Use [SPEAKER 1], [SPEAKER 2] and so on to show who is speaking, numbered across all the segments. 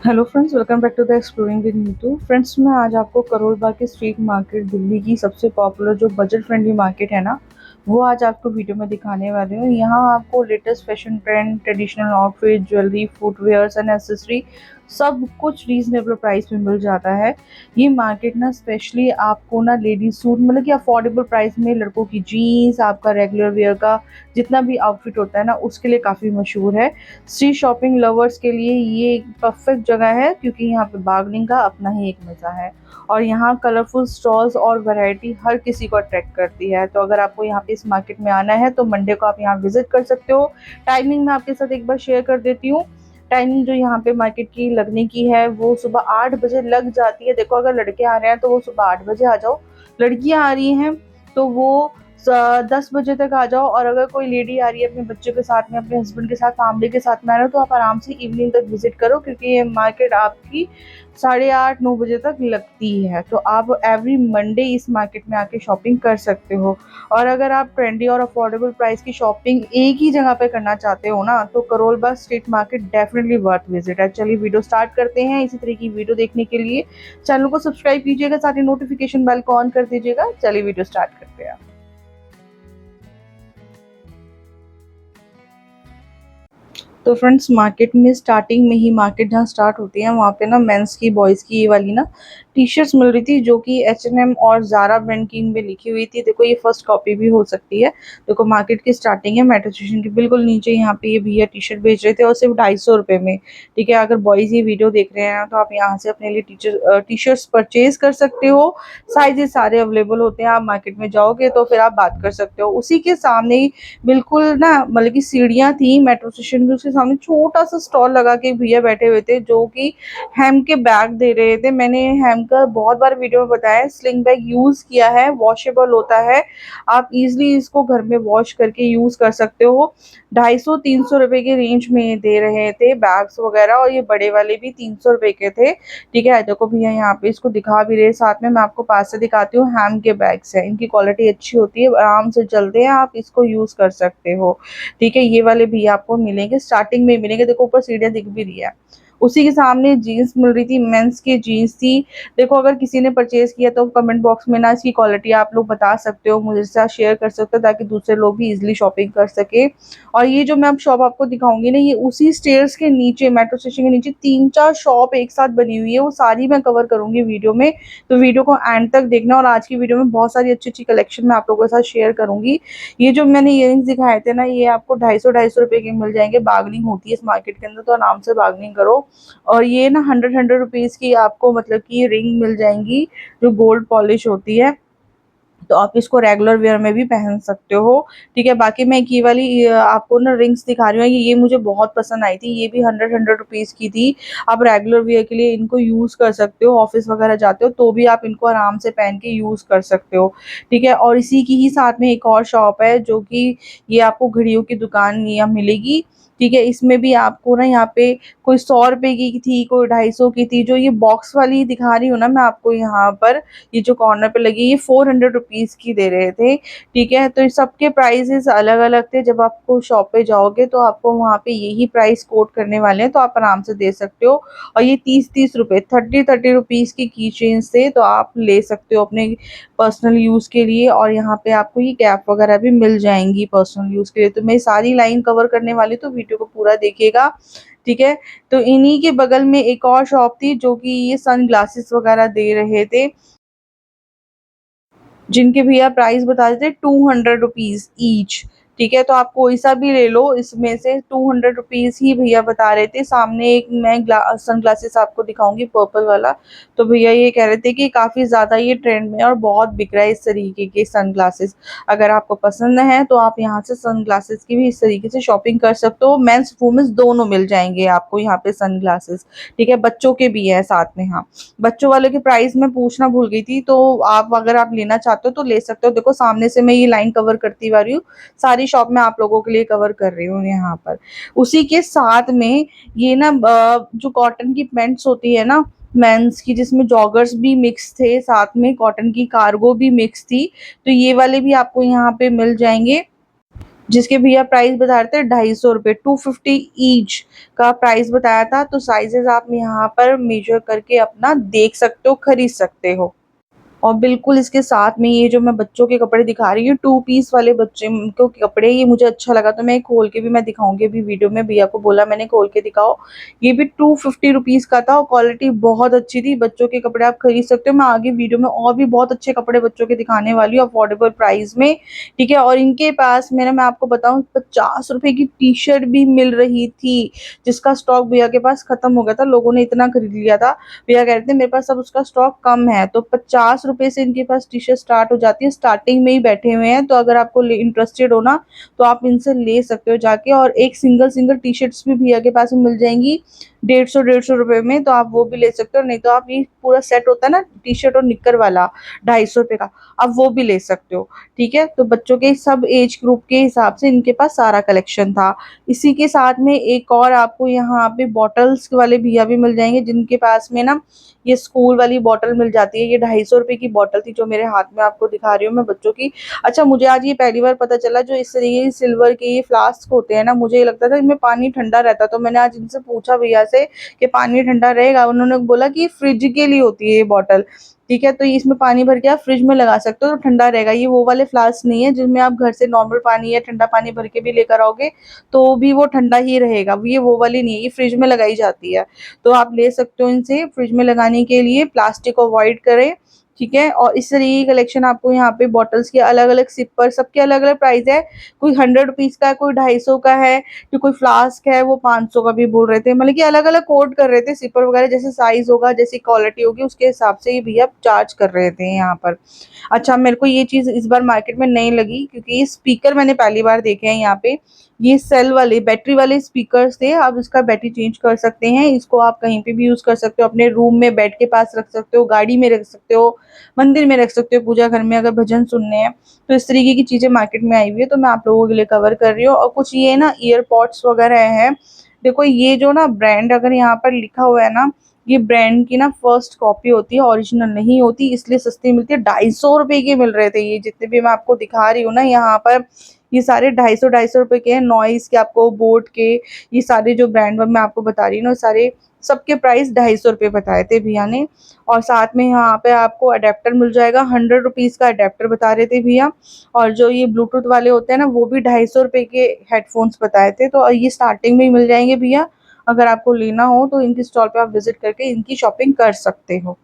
[SPEAKER 1] Hello friends, welcome back to the exploring with Neetu. Friends, मैं आज आपको करोल बाग के स्ट्रीट मार्केट, दिल्ली की सबसे पॉपुलर जो बजट फ्रेंडली मार्केट है ना, वो आज आपको वीडियो में दिखाने वाली हूँ। यहाँ आपको latest fashion trend, traditional outfit, jewellery, footwears and accessory सब कुछ रीजनेबल प्राइस में मिल जाता है। ये मार्केट ना स्पेशली आपको ना लेडीज सूट मतलब कि अफोर्डेबल प्राइस में, लड़कों की जीन्स, आपका रेगुलर वेयर का जितना भी आउटफिट होता है ना, उसके लिए काफ़ी मशहूर है। स्ट्रीट शॉपिंग लवर्स के लिए ये एक परफेक्ट जगह है, क्योंकि यहाँ पे बार्गेनिंग का अपना ही एक मज़ा है। और यहाँ कलरफुल स्टॉल्स और वैरायटी हर किसी को अट्रैक्ट करती है। तो अगर आपको यहाँ पे इस मार्केट में आना है तो मंडे को आप यहाँ विजिट कर सकते हो। टाइमिंग मैं आपके साथ एक बार शेयर कर देती हूँ। टाइमिंग जो यहाँ पे मार्केट की लगने की है वो सुबह 8 बजे लग जाती है। देखो, अगर लड़के आ रहे हैं तो वो सुबह 8 बजे आ जाओ, लड़कियां आ रही हैं तो वो 10 बजे तक आ जाओ। और अगर कोई लेडी आ रही है अपने बच्चों के साथ में, अपने हस्बैंड के साथ, फैमिली के साथ में आ रहे हो, तो आप आराम से इवनिंग तक विजिट करो, क्योंकि ये मार्केट आपकी 8:30-9 बजे तक लगती है। तो आप एवरी मंडे इस मार्केट में आके शॉपिंग कर सकते हो। और अगर आप ट्रेंडी और अफोर्डेबल प्राइस की शॉपिंग एक ही जगह पे करना चाहते हो ना, तो Karol Bagh street market definitely worth visit है। चलिए वीडियो स्टार्ट करते हैं। इसी तरह की वीडियो देखने के लिए चैनल को सब्सक्राइब कीजिएगा, साथ ही नोटिफिकेशन बेल को ऑन कर दीजिएगा। चलिए वीडियो स्टार्ट करते हैं। तो फ्रेंड्स, मार्केट में स्टार्टिंग में ही, मार्केट जहाँ स्टार्ट होती है वहाँ पे ना मेंस की, बॉयज़ की ये वाली ना टी शर्ट्स मिल रही थी, जो कि H&M और ज़ारा ब्रांड की इनमें लिखी हुई थी। देखो, ये फर्स्ट कॉपी भी हो सकती है। देखो, मार्केट की स्टार्टिंग है, मेट्रो स्टेशन के बिल्कुल नीचे यहाँ पे ये भैया टी शर्ट बेच रहे थे, और सिर्फ 250 रुपये में। ठीक है, अगर बॉयज़ ये वीडियो देख रहे हैं तो आप यहाँ से अपने लिए टी शर्ट्स परचेज कर सकते हो। साइजेस सारे अवेलेबल होते हैं। आप मार्केट में जाओगे तो फिर आप बात कर सकते हो। उसी के सामने ही बिल्कुल ना, मतलब की सीढ़ियाँ थी मेट्रो स्टेशन की, उसके सामने छोटा सा स्टॉल लगा के एक भैया बैठे हुए थे, जो कि हेम के बैग दे रहे थे। मैंने हेम का बहुत बार वीडियो में बताया, स्लिंग बैग यूज किया है, वॉशेबल होता है। आप इजिली इसको घर में वॉश करके यूज कर सकते हो। 250-300 रुपए के रेंज में दे रहे थे बैग्स वगैरह, और ये बड़े वाले भी 300 रुपए के थे। ठीक है, देखो भैया यहाँ पे इसको दिखा भी रहे, साथ में मैं आपको पास से दिखाती हूँ। हैम के बैग्स है, इनकी क्वालिटी अच्छी होती है, आराम से चलते हैं, आप इसको यूज कर सकते हो। ठीक है, ये वाले भी आपको मिलेंगे, स्टार्टिंग में मिलेंगे। देखो, ऊपर सीढ़ियाँ दिख भी रही है। उसी के सामने जीन्स मिल रही थी, मेंस की जीन्स थी। देखो, अगर किसी ने परचेज किया तो कमेंट बॉक्स में ना इसकी क्वालिटी आप लोग बता सकते हो, मुझे साथ शेयर कर सकते हो, ताकि दूसरे लोग भी इजिली शॉपिंग कर सके। और ये जो मैं अब शॉप आपको दिखाऊंगी ना, ये उसी स्टेयर्स के नीचे, मेट्रो स्टेशन के नीचे 3-4 शॉप एक साथ बनी हुई है। वो सारी मैं कवर करूंगी वीडियो में, तो वीडियो को एंड तक देखना। और आज की वीडियो में बहुत सारी अच्छी अच्छी कलेक्शन मैं आप लोगों के साथ शेयर करूंगी। ये जो मैंने इयररिंग्स दिखाए थे ना, ये आपको 250-250 रुपए के मिल जाएंगे। बार्गेनिंग होती है इस मार्केट के अंदर, तो आराम से बार्गेनिंग करो। और ये ना 100-100 रुपीज की आपको मतलब कि रिंग मिल जाएंगी, जो गोल्ड पॉलिश होती है। तो आप इसको रेगुलर वेयर में भी पहन सकते हो। ठीक है, बाकी मैं ये वाली आपको ना रिंग्स दिखा रही हूँ, ये मुझे बहुत पसंद आई थी। ये भी 100-100 रुपीज की थी। आप रेगुलर वेयर के लिए इनको यूज कर सकते हो, ऑफिस वगैरह जाते हो तो भी आप इनको आराम से पहन के यूज कर सकते हो। ठीक है, और इसी की ही साथ में एक और शॉप है, जो कि ये आपको घड़ियों की दुकान यहाँ मिलेगी। ठीक है, इसमें भी आपको ना यहाँ पे कोई 100 रुपए की थी, कोई 250 की थी। जो ये बॉक्स वाली दिखा रही हूँ ना मैं आपको यहाँ पर, ये जो कॉर्नर पे लगी, ये 400 रुपीज की दे रहे थे। ठीक है, तो इस सबके प्राइसेस अलग अलग थे। जब आपको शॉप पे जाओगे तो आपको वहाँ पे यही प्राइस कोट करने वाले हैं, तो आप आराम से दे सकते हो। और ये 30-30 रुपए, 30-30 रुपीज की की चेन्स थे, तो आप ले सकते हो अपने पर्सनल यूज के लिए। और यहाँ पे आपको ये कैप वगैरह भी मिल जाएंगी पर्सनल यूज के लिए। तो मैं सारी लाइन कवर करने वाली, तो वीडियो को पूरा देखिएगा। ठीक है, तो इन्हीं के बगल में एक और शॉप थी, जो कि ये सन ग्लासेस वगैरह दे रहे थे, जिनके भैया प्राइस बता देते 200 रुपीज ईच। ठीक है, तो आप कोई सा भी ले लो, इसमें से 200 रुपीज ही भैया बता रहे थे। सामने एक मैं सन ग्लासेस आपको दिखाऊंगी, पर्पल वाला। तो भैया ये कह रहे थे कि काफी ज्यादा ये ट्रेंड में और बहुत बिक रहा है इस तरीके के सन ग्लासेस। अगर आपको पसंद है तो आप यहाँ से सन ग्लासेस की भी इस तरीके से शॉपिंग कर सकते हो। मेंस वुमेन्स दोनों मिल जाएंगे आपको यहाँ पे सन ग्लासेस। ठीक है, बच्चों के भी है साथ में। हाँ, बच्चों वाले के प्राइस मैं पूछना भूल गई थी, तो आप अगर आप लेना चाहते हो तो ले सकते हो। देखो, सामने से मैं ये लाइन कवर करती आ रही हूँ, सारी शॉप में आप लोगों के लिए कवर कर रही हूँ यहाँ पर। उसी के साथ में ये ना जो कॉटन की पैंट्स होती है ना मेंस की, जिसमें जॉगर्स भी मिक्स थे, साथ में कॉटन की कार्गो भी मिक्स थी, तो ये वाले भी आपको यहाँ पे मिल जाएंगे। जिसके भैया प्राइस बता रहे थे 250 रुपये, 250 ईच का प्राइस बताया था। तो साइजेस आप यहाँ पर मेजर करके अपना देख सकते हो, खरीद सकते हो। और बिल्कुल इसके साथ में ये जो मैं बच्चों के कपड़े दिखा रही हूँ, 2 पीस वाले बच्चे को कपड़े, ये मुझे अच्छा लगा तो मैं खोल के भी मैं दिखाऊंगी अभी वीडियो में। भैया को बोला मैंने खोल के दिखाओ। ये भी 250 रुपीज का था और क्वालिटी बहुत अच्छी थी। बच्चों के कपड़े आप खरीद सकते हो। मैं आगे वीडियो में और भी बहुत अच्छे कपड़े बच्चों के दिखाने वाली हूँ अफोर्डेबल प्राइस में, ठीक है। और इनके पास मेरा, मैं आपको बताऊं, 50 रुपए की टी शर्ट भी मिल रही थी, जिसका स्टॉक भैया के पास खत्म हो गया था, लोगों ने इतना खरीद लिया था। भैया कह रहे थे मेरे पास अब उसका स्टॉक कम है। तो 50 रुपए से इनके पास टी शर्ट स्टार्ट हो जाती है, स्टार्टिंग में ही बैठे हुए हैं। तो अगर आपको इंटरेस्टेड हो ना, तो आप इनसे ले सकते हो जाके। और एक सिंगल सिंगल टी शर्ट्स भी भैया के पास में मिल जाएंगी 150 रुपए में, तो आप वो भी ले सकते हो। नहीं तो आप ये पूरा सेट होता है ना टी शर्ट और निक्कर वाला 250 रुपए का, आप वो भी ले सकते हो, ठीक है। तो बच्चों के सब एज ग्रुप के हिसाब से इनके पास सारा कलेक्शन था। इसी के साथ में एक और आपको यहाँ पे बॉटल्स वाले भैया भी मिल जाएंगे, जिनके पास में ना ये स्कूल वाली बॉटल मिल जाती है। ये 250 रुपए की बॉटल थी जो मेरे हाथ में आपको दिखा रही हूँ मैं बच्चों की। अच्छा, मुझे आज ये पहली बार पता चला, जो इस तरीके के सिल्वर के ये फ्लास्क होते हैं ना, मुझे ये लगता था इनमें पानी ठंडा रहता। तो मैंने आज इनसे पूछा भैया से कि पानी ठंडा रहेगा, उन्होंने बोला कि फ्रिज के लिए होती है ये बॉटल, ठीक है। तो इसमें पानी भर के आप फ्रिज में लगा सकते हो तो ठंडा रहेगा। ये वो वाले फ्लास्क नहीं है जिसमें आप घर से नॉर्मल पानी या ठंडा पानी भर के भी लेकर आओगे तो भी वो ठंडा ही रहेगा। ये वो वाली नहीं है, ये फ्रिज में लगाई जाती है। तो आप ले सकते हो इनसे फ्रिज में लगाने के लिए, प्लास्टिक अवॉइड करें, ठीक है। और इस तरीके की कलेक्शन आपको यहाँ पे बॉटल्स के अलग अलग सिपर, सबके अलग अलग प्राइस है। कोई 100 रुपीज का है, कोई 250 का है, तो कोई फ्लास्क है वो 500 का भी बोल रहे थे। मतलब कि अलग अलग कोड कर रहे थे, सिपर वगैरह जैसे साइज होगा, जैसी क्वालिटी होगी उसके हिसाब से ये भैया चार्ज कर रहे थे यहाँ पर। अच्छा, मेरे को ये चीज इस बार मार्केट में नहीं लगी, क्योंकि ये स्पीकर मैंने पहली बार देखे हैं यहाँ पे। ये सेल वाले बैटरी वाले स्पीकर्स थे, आप इसका बैटरी चेंज कर सकते हैं। इसको आप कहीं पे भी यूज कर सकते हो, अपने रूम में बेड के पास रख सकते हो, गाड़ी में रख सकते हो, मंदिर में रख सकते हो, पूजा घर में अगर भजन सुनने हैं। तो इस तरीके की चीजें मार्केट में आई हुई है, तो मैं आप लोगों के लिए कवर कर रही हूँ। और कुछ ये ना ईयरपॉड्स वगैरह है। देखो ये जो ना ब्रांड अगर यहाँ पर लिखा हुआ है ना, ये ब्रांड की ना फर्स्ट कॉपी होती है, ओरिजिनल नहीं होती, इसलिए सस्ती मिलती है। 250 रुपए के मिल रहे थे ये, जितने भी मैं आपको दिखा रही हूँ ना यहाँ पर, ये सारे 250 रुपए के हैं। नॉइस के, आपको बोट के, ये सारे जो ब्रांड मैं आपको बता रही हूँ ना, सारे सबके प्राइस 250 रुपए बताए थे भैया ने। और साथ में यहाँ पे आपको अडेप्टर मिल जाएगा, 100 रुपीज का अडेप्टर बता रहे थे भैया। और जो ये ब्लूटूथ वाले होते हैं ना, वो भी 250 रुपए के हेडफोन्स बताए थे। तो ये स्टार्टिंग में ही मिल जाएंगे भैया। अगर आपको लेना हो तो इनकी स्टॉल पे आप विजिट करके इनकी शॉपिंग कर सकते हो।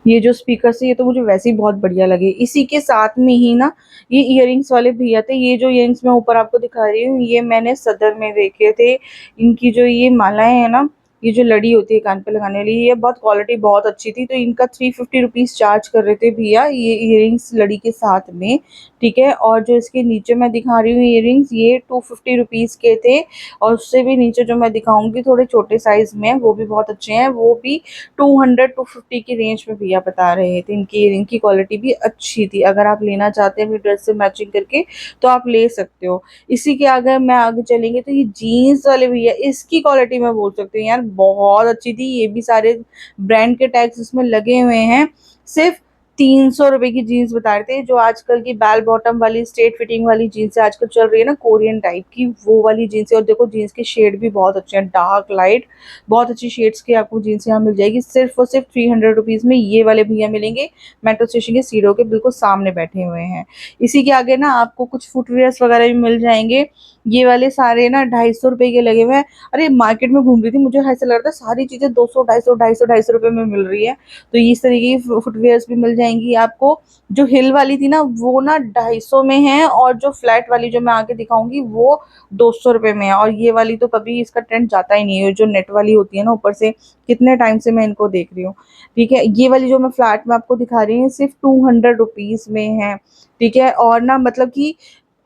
[SPEAKER 1] ये जो स्पीकर है ये तो मुझे वैसे ही बहुत बढ़िया लगे। इसी के साथ में ही ना ये इयररिंग्स वाले भैया थे। ये जो इयररिंग्स मैं ऊपर आपको दिखा रही हूँ, ये मैंने सदर में देखे थे। इनकी जो ये मालाएं है ना, ये जो लड़ी होती है कान पे लगाने वाली, ये बहुत क्वालिटी बहुत अच्छी थी। तो इनका 350 रुपीज चार्ज कर रहे थे भैया, ये इयररिंग्स लड़ी के साथ में, ठीक है। और जो इसके नीचे मैं दिखा रही हूँ इयररिंग्स, ये 250 रुपीज के थे। और उससे भी नीचे जो मैं दिखाऊंगी थोड़े छोटे साइज में, वो भी बहुत अच्छे हैं। वो भी 200 250 की रेंज में भैया बता रहे थे। इनकी इयरिंग की क्वालिटी भी अच्छी थी। अगर आप लेना चाहते हैं अपनी ड्रेस से मैचिंग करके तो आप ले सकते हो। इसी के अगर मैं आगे चलेंगे तो ये जीन्स वाले भैया, इसकी क्वालिटी मैं बोल सकती हूँ यार बहुत अच्छी थी। ये भी सारे ब्रांड के टैग्स इसमें लगे हुए हैं। सिर्फ 300 रुपए की जीन्स बता रहे थे, जो आजकल की बैल बॉटम वाली स्ट्रेट फिटिंग वाली जीन्स आजकल चल रही है ना, कोरियन टाइप की, वो वाली जीन्स है। और देखो जीन्स के शेड भी बहुत अच्छे हैं, डार्क लाइट, बहुत अच्छी शेड्स की आपको जीन्स यहाँ मिल जाएगी। सिर्फ और सिर्फ 300 रुपीज में ये वाले भैया मिलेंगे। मेट्रो स्टेशन के सीढ़ियों के बिल्कुल सामने बैठे हुए हैं। इसी के आगे ना आपको कुछ फुटवेयर्स वगैरह भी मिल जाएंगे। ये वाले सारे ना 250 रुपए के लगे हुए हैं। अरे मार्केट में घूम रही थी, मुझे ऐसा लग रहा था सारी चीजें 200 250 250 रुपए में मिल रही है। तो इस तरीके की फुटवेयर्स भी मिल जाएंगी आपको। जो हिल वाली थी ना, वो ना 250 में है। और जो फ्लैट वाली जो मैं आगे दिखाऊंगी वो 200 रुपए में है। और ये वाली तो कभी इसका ट्रेंड जाता ही नहीं है, जो नेट वाली होती है ना ऊपर से, कितने टाइम से मैं इनको देख रही हूँ, ठीक है। ये वाली जो मैं फ्लैट में आपको दिखा रही हूँ सिर्फ 200 रुपीज में है, ठीक है। और ना मतलब कि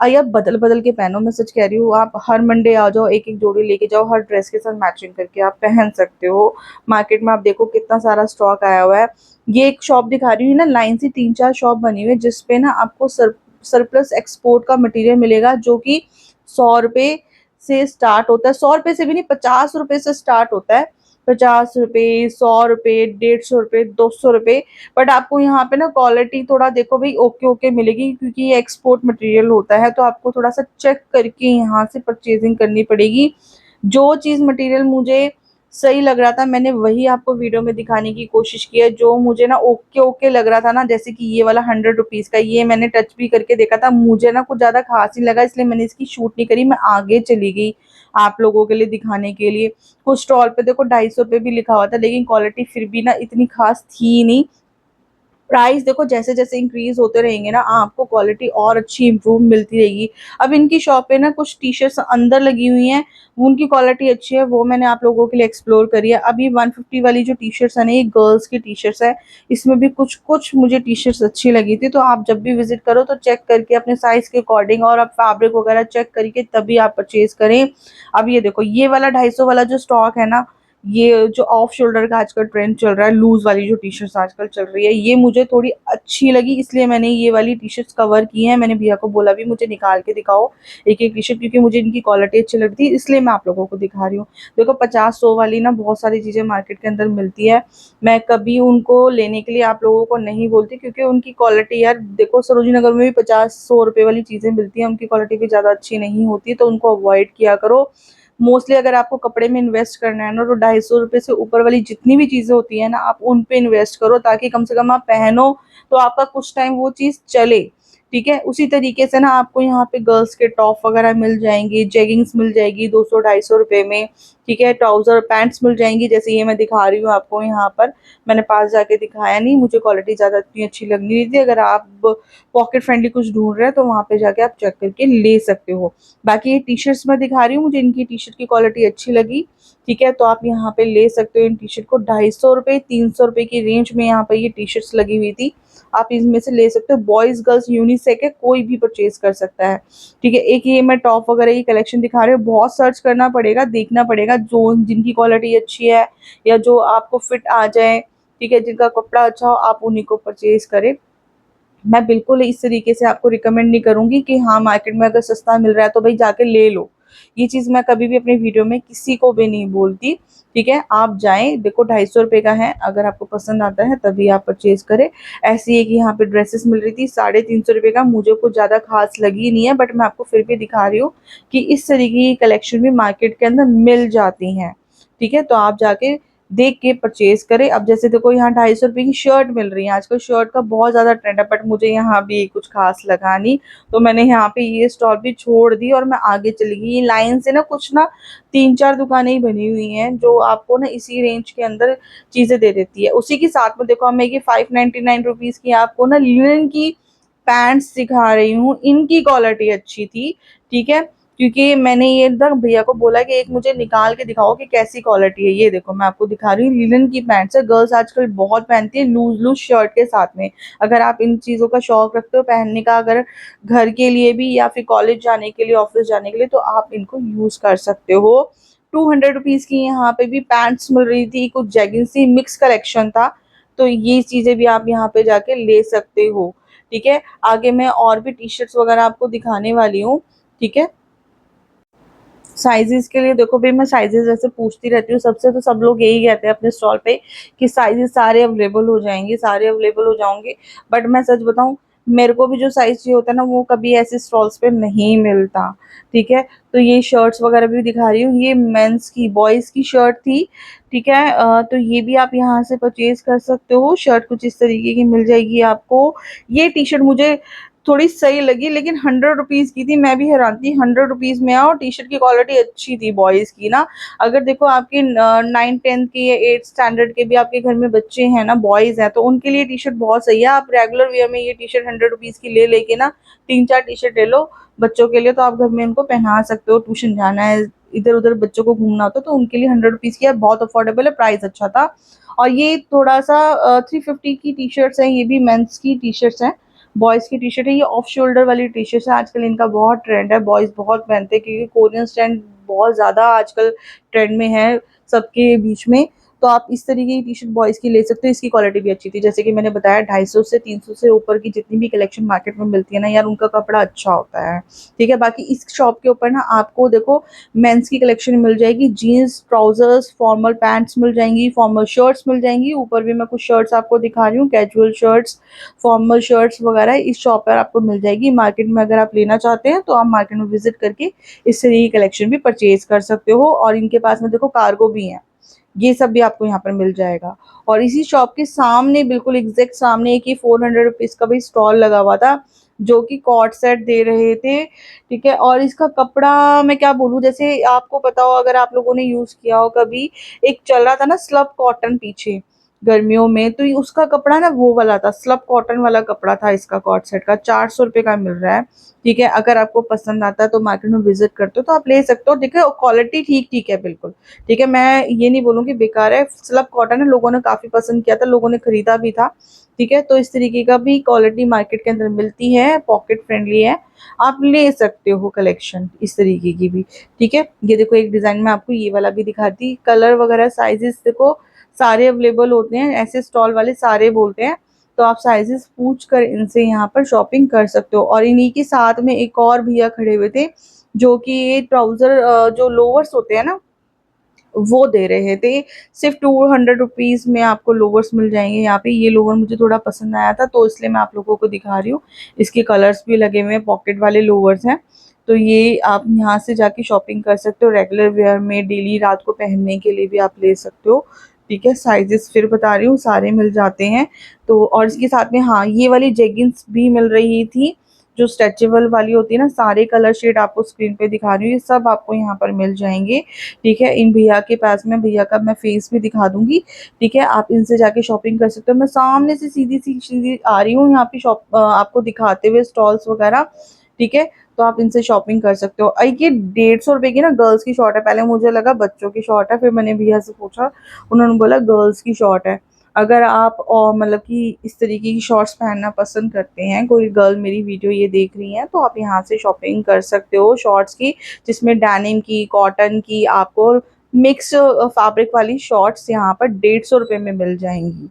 [SPEAKER 1] आप बदल बदल के पहनो, मैं सच कह रही हूँ। आप हर मंडे आ जाओ, एक एक जोड़ी लेके जाओ, हर ड्रेस के साथ मैचिंग करके आप पहन सकते हो। मार्केट में आप देखो कितना सारा स्टॉक आया हुआ है। ये एक शॉप दिखा रही हूँ ना, लाइन से 3 4 शॉप बनी हुई है, जिसपे ना आपको सरप्लस एक्सपोर्ट का मटेरियल मिलेगा, जो कि 100 रुपए से स्टार्ट होता है। 100 रुपए से भी नहीं, 50 रुपए से स्टार्ट होता है। ₹50, ₹100, ₹150, ₹200। बट आपको यहाँ पे ना क्वालिटी थोड़ा देखो भाई ओके ओके मिलेगी, क्योंकि ये एक्सपोर्ट मटेरियल होता है, तो आपको थोड़ा सा चेक करके यहाँ से परचेजिंग करनी पड़ेगी। जो चीज़ मटेरियल मुझे सही लग रहा था मैंने वही आपको वीडियो में दिखाने की कोशिश की है। जो मुझे ना ओके ओके लग रहा था ना, जैसे कि ये वाला ₹100 का, ये मैंने टच भी करके देखा था, मुझे ना कुछ ज्यादा खास ही लगा, इसलिए मैंने इसकी शूट नहीं करी, मैं आगे चली गई आप लोगों के लिए दिखाने के लिए। कुछ स्टॉल पे देखो ₹250 भी लिखा हुआ था, लेकिन क्वालिटी फिर भी ना इतनी खास थी नहीं। प्राइस देखो जैसे जैसे इंक्रीज होते रहेंगे ना, आपको क्वालिटी और अच्छी इंप्रूव मिलती रहेगी। अब इनकी शॉप पे ना कुछ टी शर्ट्स अंदर लगी हुई हैं, उनकी क्वालिटी अच्छी है, वो मैंने आप लोगों के लिए एक्सप्लोर करी है। अभी 150 वाली जो टी शर्ट्स है ना, ये गर्ल्स की टी शर्ट्स है, इसमें भी कुछ कुछ मुझे टी शर्ट्स अच्छी लगी थी। तो आप जब भी विजिट करो तो चेक करके अपने साइज के अकॉर्डिंग और आप फैब्रिक वगैरह चेक करके तभी आप परचेज करें। अब ये देखो ये वाला 250 वाला जो स्टॉक है ना, ये जो ऑफ शोल्डर का आजकल ट्रेंड चल रहा है, लूज वाली जो टी शर्ट्स आजकल चल रही है, ये मुझे थोड़ी अच्छी लगी, इसलिए मैंने ये वाली टी शर्ट्स कवर की हैं। मैंने भैया को बोला भी मुझे निकाल के दिखाओ एक एक टी शर्ट, क्योंकि मुझे इनकी क्वालिटी अच्छी लगती है, इसलिए मैं आप लोगों को दिखा रही हूँ। देखो 50-100 वाली ना बहुत सारी चीजें मार्केट के अंदर मिलती है, मैं कभी उनको लेने के लिए आप लोगों को नहीं बोलती, क्योंकि उनकी क्वालिटी यार देखो सरोजी नगर में भी 50-100 रुपए वाली चीजें मिलती है, उनकी क्वालिटी भी ज्यादा अच्छी नहीं होती, तो उनको अवॉइड किया करो। मोस्टली अगर आपको कपड़े में इन्वेस्ट करना है ना, तो ₹250 से ऊपर वाली जितनी भी चीजें होती है ना, आप उन पे इन्वेस्ट करो, ताकि कम से कम आप पहनो तो आपका कुछ टाइम वो चीज चले। ठीक है, उसी तरीके से ना आपको यहाँ पे गर्ल्स के टॉप वगैरह मिल जाएंगी, जेगिंग्स मिल जाएगी 200-250 रुपए में। ठीक है, ट्राउजर पैंट्स मिल जाएंगी, जैसे ये मैं दिखा रही हूँ आपको यहाँ पर, मैंने पास जाके दिखाया नहीं, मुझे क्वालिटी ज्यादा इतनी अच्छी लग नहीं रही थी। अगर आप पॉकेट फ्रेंडली कुछ ढूंढ रहे हैं तो वहां पे जाके आप चेक करके ले सकते हो। बाकी ये टी शर्ट्स मैं दिखा रही हूँ, मुझे इनकी टी शर्ट की क्वालिटी अच्छी लगी। ठीक है, तो आप यहाँ पे ले सकते हो इन टी शर्ट को, ₹250 ₹300 की रेंज में यहाँ पे ये टी शर्ट्स लगी हुई थी, आप इनमें से ले सकते हो। बॉयज गर्ल्स यूनिसेक है, कोई भी परचेज कर सकता है। ठीक है, एक ये मैं टॉप वगैरह की कलेक्शन दिखा रही हूँ, बहुत सर्च करना पड़ेगा, देखना पड़ेगा जो जिनकी क्वालिटी अच्छी है या जो आपको फिट आ जाए, ठीक है, जिनका कपड़ा अच्छा हो, आप उन्हीं को परचेज करें। मैं बिल्कुल इस तरीके से आपको रिकमेंड नहीं करूंगी कि हाँ मार्केट में अगर सस्ता मिल रहा है तो भाई जाके ले लो, ये चीज मैं कभी भी अपनी वीडियो में किसी को भी नहीं बोलती। ठीक है, आप जाएं, देखो ₹250 का है, अगर आपको पसंद आता है तभी आप परचेज करें। ऐसी है कि यहाँ पे ड्रेसेस मिल रही थी ₹350 का, मुझे कुछ ज्यादा खास लगी नहीं है, बट मैं आपको फिर भी दिखा रही हूँ कि इस तरीके की कलेक्शन भी मार्केट के अंदर मिल जाती हैं। ठीक है, तो आप जाके देख के परचेज करें। अब जैसे देखो यहाँ ₹250 की शर्ट मिल रही है, आजकल शर्ट का बहुत ज्यादा ट्रेंड है, बट मुझे यहाँ भी कुछ खास लगा नहीं, तो मैंने यहाँ पे ये स्टॉल भी छोड़ दी और मैं आगे चली गई। ये लाइन से ना कुछ ना 3-4 दुकानें ही बनी हुई हैं जो आपको ना इसी रेंज के अंदर चीजें दे देती है। उसी के साथ में देखो मैं ये ₹599 की आपको ना लिनन की पैंट्स दिखा रही हूँ, इनकी क्वालिटी अच्छी थी। ठीक है, क्योंकि मैंने ये तक भैया को बोला कि एक मुझे निकाल के दिखाओ कि कैसी क्वालिटी है। ये देखो मैं आपको दिखा रही हूँ, लिनन की पैंट्स है, गर्ल्स आजकल बहुत पहनती है लूज लूज शर्ट के साथ में। अगर आप इन चीजों का शौक रखते हो पहनने का, अगर घर के लिए भी या फिर कॉलेज जाने के लिए, ऑफिस जाने के लिए, तो आप इनको यूज कर सकते हो। ₹200 की यहाँ पे भी पैंट्स मिल रही थी, कुछ जेगिंस थी, मिक्स कलेक्शन था, तो ये चीजें भी आप यहाँ पे जाके ले सकते हो। ठीक है, आगे मैं और भी टी शर्ट्स वगैरह आपको दिखाने वाली हूँ। ठीक है, साइजेस के लिए देखो भाई, मैं साइजेस जैसे पूछती रहती हूँ सबसे, तो सब लोग यही कहते हैं अपने स्टॉल पे कि साइजेस सारे अवेलेबल हो जाएंगे, सारे अवेलेबल हो जाओगे, बट मैं सच बताऊं, मेरे को भी जो साइज चाहिए होता है ना, वो कभी ऐसे स्टॉल्स पे नहीं मिलता। ठीक है, तो ये शर्ट्स वगैरह भी दिखा रही हूँ, ये मेंस की बॉयज की शर्ट थी। ठीक है, तो ये भी आप यहाँ से परचेज कर सकते हो, शर्ट कुछ इस तरीके की मिल जाएगी आपको। ये टी शर्ट मुझे थोड़ी सही लगी, लेकिन ₹100 की थी, मैं भी हैरान थी, ₹100 में और टी शर्ट की क्वालिटी अच्छी थी बॉयज की ना। अगर देखो आपके 9th 10th के या 8th स्टैंडर्ड के भी आपके घर में बच्चे हैं ना, बॉयज हैं, तो उनके लिए टी शर्ट बहुत सही है। आप रेगुलर वेयर में ये टी शर्ट ₹100 की ले लेके ना 3-4 टी शर्ट ले लो बच्चों के लिए, तो आप घर में उनको पहना सकते हो, ट्यूशन जाना है, इधर उधर बच्चों को घूमना होता है, तो उनके लिए ₹100 की है, बहुत अफोर्डेबल है, प्राइस अच्छा था। और ये थोड़ा सा 350 की टी शर्ट्स हैं, ये भी मेंस की टी शर्ट्स हैं, बॉयज की टी शर्ट है, ये ऑफ शोल्डर वाली टी शर्ट है, आजकल इनका बहुत ट्रेंड है, बॉयज बहुत पहनते हैं, क्योंकि कोरियन स्टैंड बहुत ज्यादा आजकल ट्रेंड में है सबके बीच में। तो आप इस तरीके की टी शर्ट बॉयज़ की ले सकते हो। इसकी क्वालिटी भी अच्छी थी, जैसे कि मैंने बताया 250 से 300 से ऊपर की जितनी भी कलेक्शन मार्केट में मिलती है ना यार, उनका कपड़ा अच्छा होता है, ठीक है। बाकी इस शॉप के ऊपर ना आपको देखो मेंस की कलेक्शन मिल जाएगी, जीन्स, ट्राउजर्स, फॉर्मल पैंट्स मिल जाएंगी, फॉर्मल शर्ट्स मिल जाएंगी। ऊपर भी मैं कुछ शर्ट्स आपको दिखा रही हूँ, कैजुअल शर्ट्स, फॉर्मल शर्ट्स वगैरह इस शॉप पर आपको मिल जाएगी। मार्केट में अगर आप लेना चाहते हैं तो आप मार्केट में विजिट करके इस तरह की कलेक्शन भी परचेज कर सकते हो। और इनके पास में देखो कार्गो भी है, ये सब भी आपको यहाँ पर मिल जाएगा। और इसी शॉप के सामने बिल्कुल एग्जैक्ट सामने एक ही 400 रुपीज का भी स्टॉल लगा हुआ था, जो कि कॉट सेट दे रहे थे, ठीक है। और इसका कपड़ा मैं क्या बोलूँ, जैसे आपको पता हो अगर आप लोगों ने यूज किया हो कभी, एक चल रहा था ना स्लब कॉटन पीछे गर्मियों में, तो ये उसका कपड़ा ना वो वाला था, स्लब कॉटन वाला कपड़ा था इसका। कॉट सेट का 400 रुपये का मिल रहा है, ठीक है। अगर आपको पसंद आता है तो मार्केट में विजिट करते हो तो आप ले सकते हो, ठीक है। क्वालिटी ठीक ठीक है बिल्कुल, ठीक है। मैं ये नहीं बोलूँगी बेकार है, स्लब कॉटन है, लोगों ने काफ़ी पसंद किया था, लोगों ने खरीदा भी था, ठीक है। तो इस तरीके का भी क्वालिटी मार्केट के अंदर मिलती है, पॉकेट फ्रेंडली है, आप ले सकते हो कलेक्शन इस तरीके की भी, ठीक है। ये देखो एक डिज़ाइन में आपको ये वाला भी दिखाती, कलर वगैरह साइजेस देखो सारे अवेलेबल होते हैं, ऐसे स्टॉल वाले सारे बोलते हैं, तो आप साइजेस पूछ कर इनसे यहाँ पर शॉपिंग कर सकते हो। और इन्हीं के साथ में एक और भैया खड़े हुए थे, जो कि ये ट्राउज़र जो लोअर्स होते हैं ना वो दे रहे थे। सिर्फ 200 रुपीज़ में आपको लोवर्स मिल जाएंगे यहाँ पे। ये लोवर मुझे थोड़ा पसंद आया था तो इसलिए मैं आप लोगों को दिखा रही हूँ। इसके कलर्स भी लगे हुए हैं, पॉकेट वाले लोवर्स हैं, तो ये आप यहाँ से जाके शॉपिंग कर सकते हो। रेगुलर वेयर में डेली रात को पहनने के लिए भी आप ले सकते हो, ठीक है। साइजेस फिर बता रही हूँ सारे मिल जाते हैं। तो और इसके साथ में हाँ ये वाली जेगिंग्स भी मिल रही थी, जो स्ट्रेचेबल वाली होती है ना, सारे कलर शेड आपको स्क्रीन पे दिखा रही हूँ, ये सब आपको यहाँ पर मिल जाएंगे, ठीक है। इन भैया के पास में, भैया का मैं फेस भी दिखा दूंगी, ठीक है। आप इनसे जाके शॉपिंग कर सकते हो। मैं सामने से सीधी सीधी आ रही हूँ यहाँ पे शॉप आपको दिखाते हुए स्टॉल्स वगैरह, ठीक है। तो आप इनसे शॉपिंग कर सकते हो। ये 150 रुपए की ना गर्ल्स की शॉर्ट है, पहले मुझे लगा बच्चों की शॉर्ट है, फिर मैंने भैया से पूछा, उन्होंने बोला गर्ल्स की शॉर्ट है। अगर आप और मतलब कि इस तरीके की शॉर्ट्स पहनना पसंद करते हैं, कोई गर्ल मेरी वीडियो ये देख रही है, तो आप यहाँ से शॉपिंग कर सकते हो शॉर्ट्स की, जिसमें डेनिम की, कॉटन की, आपको मिक्स फैब्रिक वाली शॉर्ट्स यहाँ पर 150 रुपये में मिल जाएंगी।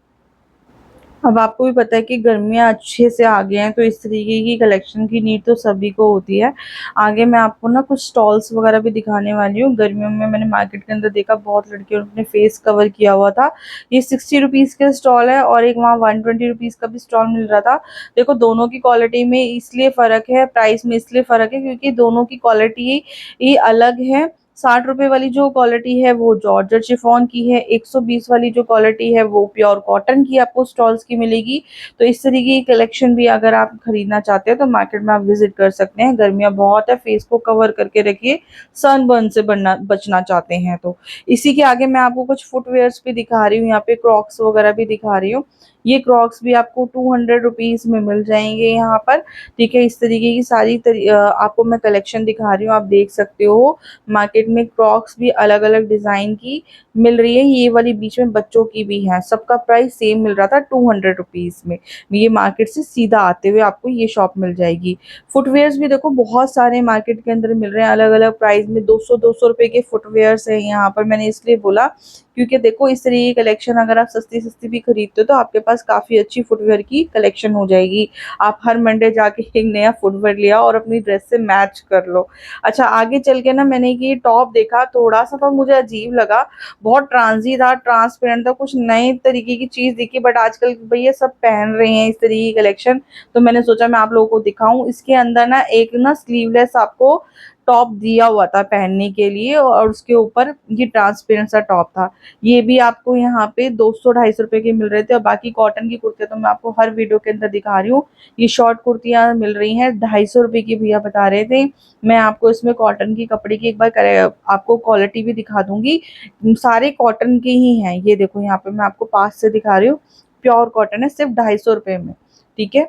[SPEAKER 1] अब आपको भी पता है कि गर्मियाँ अच्छे से आ गए हैं, तो इस तरीके की कलेक्शन की नीड तो सभी को होती है। आगे मैं आपको ना कुछ स्टॉल्स वगैरह भी दिखाने वाली हूँ। गर्मियों में मैंने मार्केट के अंदर देखा बहुत लड़कियों ने अपने फेस कवर किया हुआ था। ये 60 रुपीज़ का स्टॉल है और एक वहाँ 120 रुपीज़ का भी स्टॉल मिल रहा था। देखो दोनों की क्वालिटी में इसलिए फ़र्क है, प्राइस में इसलिए फ़र्क है क्योंकि दोनों की क्वालिटी ही अलग है। 60 रुपए वाली जो क्वालिटी है वो जॉर्जेट शिफॉन की है, 120 वाली जो क्वालिटी है वो प्योर कॉटन की आपको स्टॉल्स की मिलेगी। तो इस तरीके की कलेक्शन भी अगर आप खरीदना चाहते हैं तो मार्केट में आप विजिट कर सकते हैं। गर्मियाँ बहुत है, फेस को कवर करके रखिए, सनबर्न से बचना चाहते हैं तो। इसी के आगे मैं आपको कुछ फुटवेयर्स भी दिखा रही हूँ, यहाँ पे क्रॉक्स वगैरह भी दिखा रही हूँ। ये क्रॉक्स भी आपको 200 रुपीज़ में मिल जाएंगे यहाँ पर, ठीक है। इस तरीके की सारी आपको मैं कलेक्शन दिखा रही हूँ, आप देख सकते हो। मार्केट में क्रॉक्स भी अलग अलग डिजाइन की मिल रही है, ये वाली बीच में बच्चों की भी है, सबका प्राइस सेम मिल रहा था 200 रुपीज़ में। ये मार्केट से सीधा आते हुए आपको ये शॉप मिल जाएगी। फुटवेयर्स भी देखो बहुत सारे मार्केट के अंदर मिल रहे हैं, अलग अलग प्राइस में 200 रुपए के फुटवेयर्स है यहाँ पर। मैंने इसलिए बोला क्योंकि देखो इस तरह की कलेक्शन अगर आप सस्ती सस्ती भी खरीदते हो तो आपके पास काफ़ी अच्छी फुटवेयर की कलेक्शन हो जाएगी। आप हर मंडे जाके एक नया फुटवेयर लिया और अपनी ड्रेस से मैच कर लो। अच्छा आगे चल के ना मैंने ये टॉप देखा, थोड़ा सा तो मुझे अजीब लगा, बहुत ट्रांजी था, ट्रांसपेरेंट था, कुछ नए तरीके की चीज़ दिखी, बट आजकल भैया सब पहन रहे हैं इस तरीके की कलेक्शन, तो मैंने सोचा मैं आप लोगों को दिखाऊं। इसके अंदर ना एक ना स्लीवलेस आपको टॉप दिया हुआ था पहनने के लिए और उसके ऊपर ये ट्रांसपेरेंट सा टॉप था। ये भी आपको यहाँ पे 200-250 रुपए के मिल रहे थे। और बाकी कॉटन की कुर्ते तो मैं आपको हर वीडियो के अंदर दिखा रही हूँ। ये शॉर्ट कुर्तियाँ मिल रही हैं 250 रुपए की, भैया बता रहे थे। मैं आपको इसमें कॉटन की कपड़े की एक बार आपको क्वालिटी भी दिखा दूंगी, सारे कॉटन के ही हैं। ये देखो यहाँ पे मैं आपको पास से दिखा रही हूँ, प्योर कॉटन है, सिर्फ 250 रुपए में, ठीक है।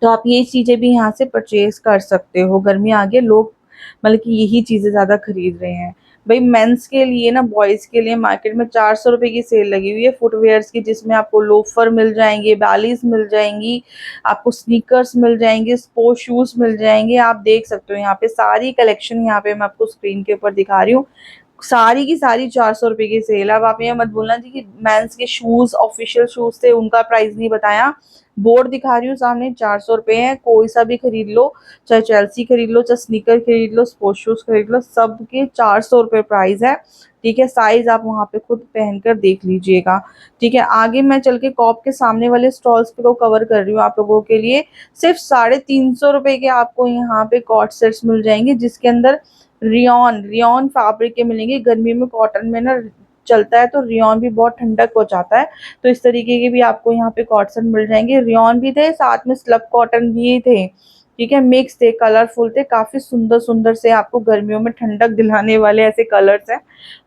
[SPEAKER 1] तो आप ये चीजें भी यहाँ से परचेज कर सकते हो। गर्मी आ गई, लोग मतलब कि यही चीजें ज्यादा खरीद रहे हैं। भाई मेंस के लिए ना, बॉयज के लिए मार्केट में 400 रुपए की सेल लगी हुई है फुटवेयर्स की, जिसमें आपको लोफर मिल जाएंगे, बैलीज मिल जाएंगी, आपको स्नीकर्स मिल जाएंगे, स्पोर्ट्स शूज मिल जाएंगे। आप देख सकते हो यहाँ पे सारी कलेक्शन, यहाँ पे मैं आपको स्क्रीन के ऊपर दिखा रही हूँ। सारी की सारी 400 रुपए की सेल है। अब आप ये मत बोलना जी कि मेंस के शूज ऑफिशियल शूज थे उनका प्राइस नहीं बताया। बोर्ड दिखा रही हूँ सामने, 400 रुपए है, कोई सा भी खरीद लो, चाहे चेल्सी खरीद लो, चाहे स्नीकर खरीद लो, स्पोर्ट्स शूज खरीद लो, सबके 400 रुपए प्राइस है। ठीक है, साइज आप वहां पे खुद पहनकर देख लीजिएगा। ठीक है, आगे मैं चल के कॉप के सामने वाले स्टॉल्स पे को कवर कर रही हूँ आप लोगों के लिए। सिर्फ 350 रुपए के आपको यहाँ पे कॉट सेट्स मिल जाएंगे, जिसके अंदर रियॉन रियॉन फैब्रिक के मिलेंगे। गर्मी में कॉटन में ना चलता है, तो रियॉन भी बहुत ठंडक पहुंचाता है। तो इस तरीके के भी आपको यहाँ पे कॉटन मिल जाएंगे। रियॉन भी थे, साथ में स्लब कॉटन भी थे। ठीक है, मिक्स थे, कलरफुल थे, काफी सुंदर सुंदर से आपको गर्मियों में ठंडक दिलाने वाले ऐसे कलर्स हैं।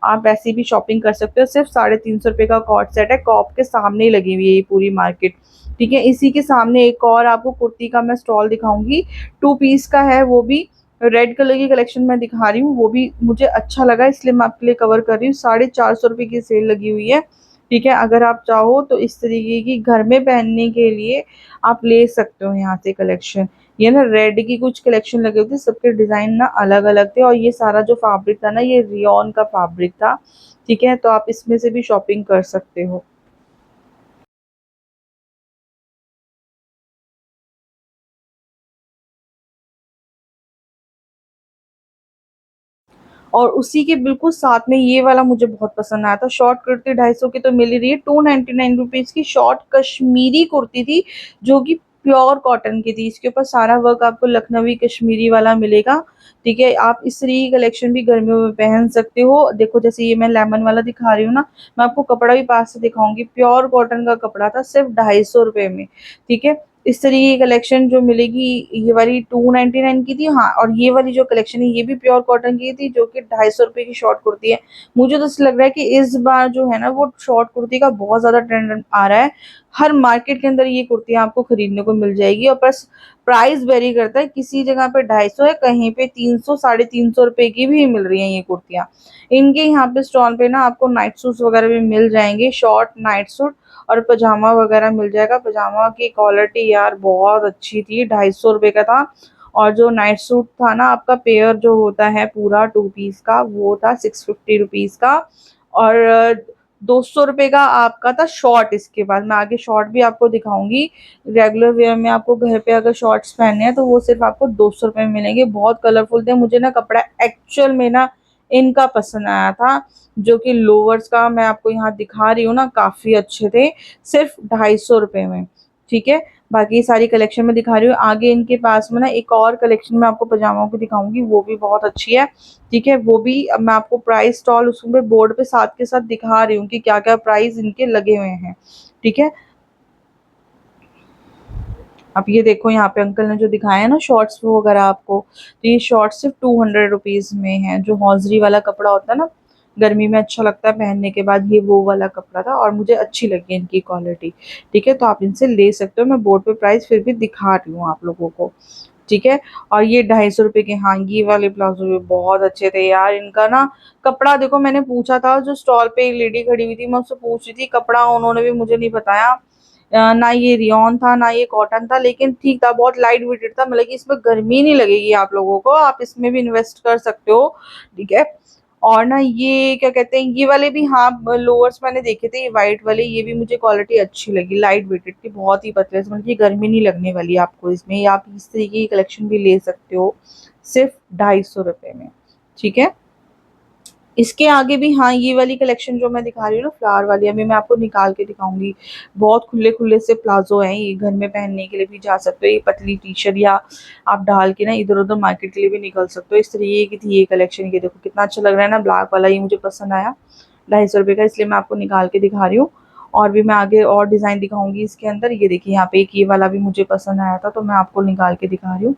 [SPEAKER 1] आप ऐसी भी शॉपिंग कर सकते हो। सिर्फ 350 रुपए का कॉट सेट है, कॉप के सामने ही लगी हुई है ये पूरी मार्केट। ठीक है, इसी के सामने एक और आपको कुर्ती का मैं स्टॉल दिखाऊंगी, 2 पीस का है, वो भी रेड कलर की कलेक्शन मैं दिखा रही हूँ। वो भी मुझे अच्छा लगा, इसलिए मैं आपके लिए कवर कर रही हूँ। 450 रुपए की सेल लगी हुई है। ठीक है, अगर आप चाहो तो इस तरीके की घर में पहनने के लिए आप ले सकते हो यहाँ से कलेक्शन। ये ना रेड की कुछ कलेक्शन लगे हुए थे, सबके डिजाइन ना अलग अलग थे, और ये सारा जो फैब्रिक था ना, ये रियॉन का फैब्रिक था। ठीक है, तो आप इसमें से भी शॉपिंग कर सकते हो। और उसी के बिल्कुल साथ में ये वाला मुझे बहुत पसंद आया था। शॉर्ट कुर्ती 250 की तो मिल ही रही है, 299 रुपीज की शॉर्ट कश्मीरी कुर्ती थी, जो कि प्योर कॉटन की थी। इसके ऊपर सारा वर्क आपको लखनवी कश्मीरी वाला मिलेगा। ठीक है, आप इस तरह की कलेक्शन भी गर्मियों में पहन सकते हो। देखो, जैसे ये मैं लेमन वाला दिखा रही हूँ ना, मैं आपको कपड़ा भी पास से दिखाऊंगी, प्योर कॉटन का कपड़ा था, सिर्फ 250 रुपए में। ठीक है, इस तरीके की कलेक्शन जो मिलेगी, ये वाली 299 की थी। हाँ, और ये वाली जो कलेक्शन है ये भी प्योर कॉटन की थी, जो कि 250 रुपए की शॉर्ट कुर्ती है। मुझे तो ऐसा लग रहा है कि इस बार जो है ना, वो शॉर्ट कुर्ती का बहुत ज्यादा ट्रेंड आ रहा है। हर मार्केट के अंदर ये कुर्तियां आपको खरीदने को मिल जाएगी। और बस प्राइस वेरी करता है, किसी जगह पे 250 है, कहीं पे 300 350 रुपए की भी मिल रही है ये कुर्तियां। इनके यहाँ पे स्टॉल पे ना आपको नाइट सूट वगैरह भी मिल जाएंगे, शॉर्ट नाइट सूट और पजामा वगैरह मिल जाएगा। पजामा की क्वालिटी यार बहुत अच्छी थी, 250 रुपए का था। और जो नाइट सूट था ना आपका पेयर जो होता है पूरा 2 पीस का, वो था 650 रुपीज का। और 200 रुपए का आपका था शॉर्ट। इसके बाद मैं आगे शॉर्ट भी आपको दिखाऊंगी। रेगुलर वेयर में आपको घर पे अगर शॉर्ट्स पहनने हैं तो वो सिर्फ आपको 200 रुपए में मिलेंगे। बहुत कलरफुल थे, मुझे ना कपड़ा एक्चुअल में ना इनका पसंद आया था। जो कि लोअर्स का मैं आपको यहाँ दिखा रही हूँ ना, काफी अच्छे थे, सिर्फ 250 रुपए में। ठीक है, बाकी सारी कलेक्शन में दिखा रही हूँ। आगे इनके पास में ना एक और कलेक्शन में आपको पजामाओं की दिखाऊंगी, वो भी बहुत अच्छी है। ठीक है, वो भी अब मैं आपको प्राइस स्टॉल उसमें बोर्ड पे साथ के साथ दिखा रही हूँ कि क्या क्या प्राइस इनके लगे हुए हैं। ठीक है, अब ये देखो यहाँ पे अंकल ने जो दिखाया है ना शॉर्ट्स वगैरह आपको, तो ये शॉर्ट्स सिर्फ 200 रुपीज में है। जो हौजरी वाला कपड़ा होता है ना, गर्मी में अच्छा लगता है पहनने के बाद, ये वो वाला कपड़ा था और मुझे अच्छी लगी इनकी क्वालिटी। ठीक है, तो आप इनसे ले सकते हो, मैं बोर्ड पे प्राइस फिर भी दिखा रही हूँ आप लोगों को। ठीक है, और ये 250 रुपए के, हाँ ये वाले प्लाजो भी बहुत अच्छे थे यार। इनका ना कपड़ा देखो, मैंने पूछा था जो स्टॉल पे एक लेडी खड़ी हुई थी, मैं उससे पूछ रही थी कपड़ा, उन्होंने भी मुझे नहीं बताया। ना ये रियॉन था ना ये कॉटन था, लेकिन ठीक था, बहुत लाइट वेटेड था, मतलब कि इसमें गर्मी नहीं लगेगी आप लोगों को, आप इसमें भी इन्वेस्ट कर सकते हो। ठीक है, और ना ये क्या कहते हैं, ये वाले भी हाँ लोअर्स मैंने देखे थे, ये वाइट वाले, ये भी मुझे क्वालिटी अच्छी लगी, लाइट वेटेड थी, बहुत ही पतले से, मतलब कि गर्मी नहीं लगने वाली आपको इसमें। आप इस तरीके की कलेक्शन भी ले सकते हो सिर्फ 250 रुपए में। ठीक है, इसके आगे भी हाँ ये वाली कलेक्शन जो मैं दिखा रही हूँ ना फ्लावर वाली, अभी मैं आपको निकाल के दिखाऊंगी। बहुत खुले खुले से प्लाजो हैं, ये घर में पहनने के लिए भी जा सकते हो, ये पतली टी शर्ट या आप डाल के ना इधर उधर मार्केट के लिए भी निकल सकते हो। इस तरीके की थी ये कलेक्शन, ये देखो कितना अच्छा लग रहा है ना, ब्लैक वाला ये मुझे पसंद आया, 250 रुपये का, इसलिए मैं आपको निकाल के दिखा रही हूँ। और भी मैं आगे और डिजाइन दिखाऊंगी इसके अंदर। ये देखिए यहाँ पे एक ये वाला भी मुझे पसंद आया था, तो मैं आपको निकाल के दिखा रही हूँ।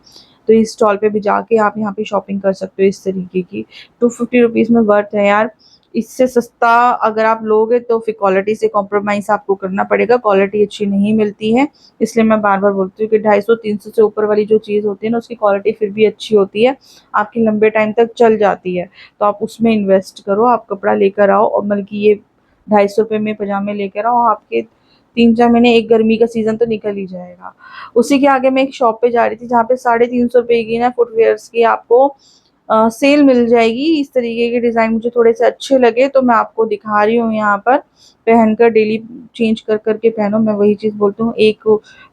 [SPEAKER 1] तो इस स्टॉल पे भी जाके आप यहाँ पे शॉपिंग कर सकते हो इस तरीके की। 250 रुपीज में वर्थ है यार। इससे सस्ता अगर आप लोगे तो फिर क्वालिटी से कॉम्प्रोमाइज आपको करना पड़ेगा, क्वालिटी अच्छी नहीं मिलती है। इसलिए मैं बार बार बोलती हूँ कि 250 300 से ऊपर वाली जो चीज़ होती है ना, उसकी क्वालिटी फिर भी अच्छी होती है, आपकी लंबे टाइम तक चल जाती है। तो आप उसमें इन्वेस्ट करो, आप कपड़ा लेकर आओ, और बल्कि ये 250 रुपये में पजामे लेकर आओ, आपके 3 4 महीने, एक गर्मी का सीजन तो निकल ही जाएगा। उसी के आगे मैं एक शॉप पे जा रही थी जहाँ पे 350 रुपये की ना फुटवेयर्स की आपको सेल मिल जाएगी। इस तरीके के डिज़ाइन मुझे थोड़े से अच्छे लगे तो मैं आपको दिखा रही हूँ यहाँ पर। पहनकर डेली चेंज कर कर के पहनो, मैं वही चीज़ बोलती हूँ। एक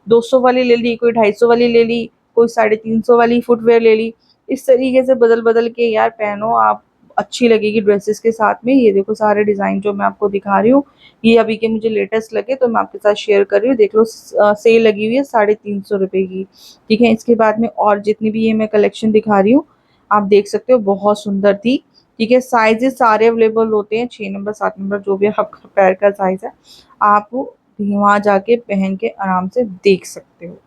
[SPEAKER 1] 200 वाली ले ली, कोई 250 वाली ले ली, कोई 350 वाली फुटवियर ले ली। इस तरीके से बदल बदल के यार पहनो आप, अच्छी लगेगी ड्रेसेस के साथ में। ये देखो सारे डिज़ाइन जो मैं आपको दिखा रही हूँ, ये अभी के मुझे लेटेस्ट लगे तो मैं आपके साथ शेयर कर रही हूँ। देख लो सेल लगी हुई है 350 रुपये की। ठीक है, इसके बाद में और जितनी भी ये मैं कलेक्शन दिखा रही हूँ आप देख सकते हो, बहुत सुंदर थी। ठीक है, साइजेस सारे अवेलेबल होते हैं, 6 नंबर 7 नंबर जो भी आपका पैर का साइज है, आप वहाँ जाके पहन के आराम से देख सकते हो।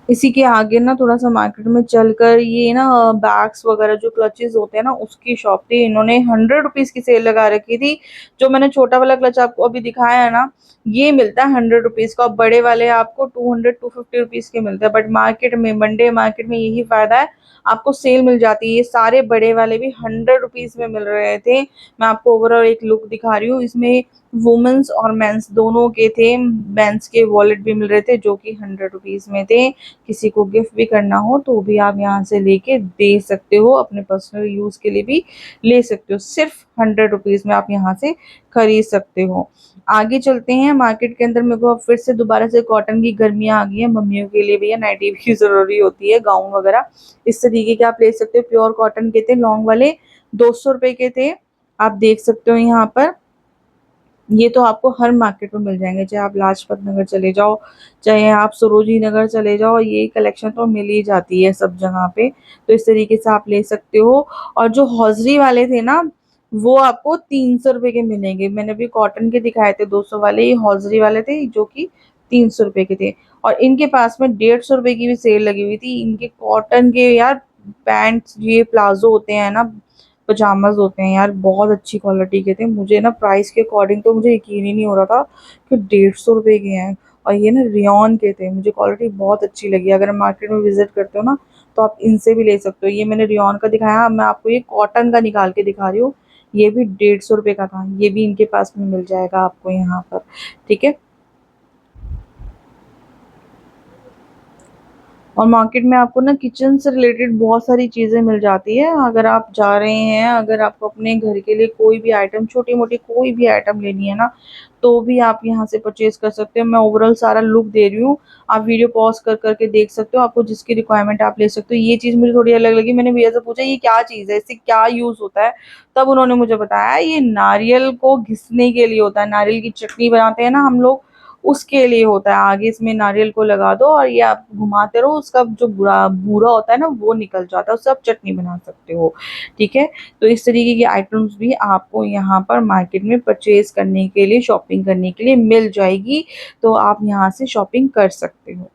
[SPEAKER 1] इसी के आगे ना थोड़ा-सा मार्केट में चलकर ये ना बैग्स वगैरह जो क्लचेस होते हैं ना उसकी शॉप थी। इन्होंने 100 रुपीज़ की सेल लगा रखी थी। जो मैंने छोटा वाला क्लच आपको अभी दिखाया है ना, ये मिलता है 100 रुपीज़ का, और बड़े वाले आपको 200-250 रुपीज़ के मिलते हैं। बट मार्केट में, मंडे मार्केट में यही फ़ायदा है, आपको सेल मिल जाती है। ये सारे बड़े वाले भी 100 रुपीज़ में मिल रहे थे। मैं आपको ओवरऑल एक लुक दिखा रही हूँ। इसमें वुमेन्स और मेंस दोनों के थे। मेंस के वॉलेट भी मिल रहे थे जो कि 100 रुपीज़ में थे। किसी को गिफ्ट भी करना हो तो भी आप यहाँ से लेके दे सकते हो, अपने पर्सनल यूज़ के लिए भी ले सकते हो। सिर्फ 100 रुपीज़ में आप यहाँ से खरीद सकते हो। आगे चलते हैं मार्केट के अंदर। मेरे को अब फिर से दोबारा से कॉटन की गर्मियाँ आ गई हैं, मम्मियों के लिए भी है, नाइटी भी ज़रूरी होती है, गाउन वगैरह इस तरीके के आप ले सकते हो। प्योर कॉटन के थे लॉन्ग वाले, 200 रुपए के थे। आप देख सकते हो यहाँ पर। ये तो आपको हर मार्केट में मिल जाएँगे, चाहे आप लाजपत नगर चले जाओ, चाहे आप सरोजिनी नगर चले जाओ, ये कलेक्शन तो मिल ही जाती है सब जगह पे। तो इस तरीके से आप ले सकते हो। और जो हौजरी वाले थे ना, वो आपको 300 रुपए के मिलेंगे। मैंने अभी कॉटन के दिखाए थे 200 वाले, ये हौजरी वाले थे जो कि 300 रुपए के थे। और इनके पास में 150 रुपए की भी सेल लगी हुई थी। इनके कॉटन के यार पैंट्स, ये प्लाज़ो होते हैं ना, पजामाज़ होते हैं यार, बहुत अच्छी क्वालिटी के थे। मुझे ना प्राइस के अकॉर्डिंग तो मुझे यकीन ही नहीं हो रहा था कि 150 रुपए के हैं। और ये ना रेयॉन के थे, मुझे क्वालिटी बहुत अच्छी लगी। अगर आप मार्केट में विजिट करते हो ना तो आप इनसे भी ले सकते हो। ये मैंने रेयॉन का दिखाया, अब मैं आपको ये कॉटन का निकाल के दिखा रही हूँ। ये भी 150 रुपए का था, ये भी इनके पास में मिल जाएगा आपको यहाँ पर। ठीक है, और मार्केट में आपको ना किचन से रिलेटेड बहुत सारी चीज़ें मिल जाती है। अगर आप जा रहे हैं, अगर आपको अपने घर के लिए कोई भी आइटम, छोटी-मोटी कोई भी आइटम लेनी है ना, तो भी आप यहाँ से परचेज़ कर सकते हो। मैं ओवरऑल सारा लुक दे रही हूँ, आप वीडियो पॉज़ कर कर के देख सकते हो, आपको जिसकी रिक्वायरमेंट आप ले सकते हो। ये चीज़ मुझे थोड़ी अलग लगी, मैंने भैया से पूछा ये क्या चीज़ है, इससे क्या यूज़ होता है? तब उन्होंने मुझे बताया ये नारियल को घिसने के लिए होता है, नारियल की चटनी बनाते हैं ना हम लोग, उसके लिए होता है। आगे इसमें नारियल को लगा दो और ये आप घुमाते रहो, उसका जो बुरा बूरा होता है ना वो निकल जाता है, उससे आप चटनी बना सकते हो। ठीक है? तो इस तरीके की आइटम्स भी आपको यहाँ पर मार्केट में परचेज़ करने के लिए, शॉपिंग करने के लिए मिल जाएगी, तो आप यहाँ से शॉपिंग कर सकते हो।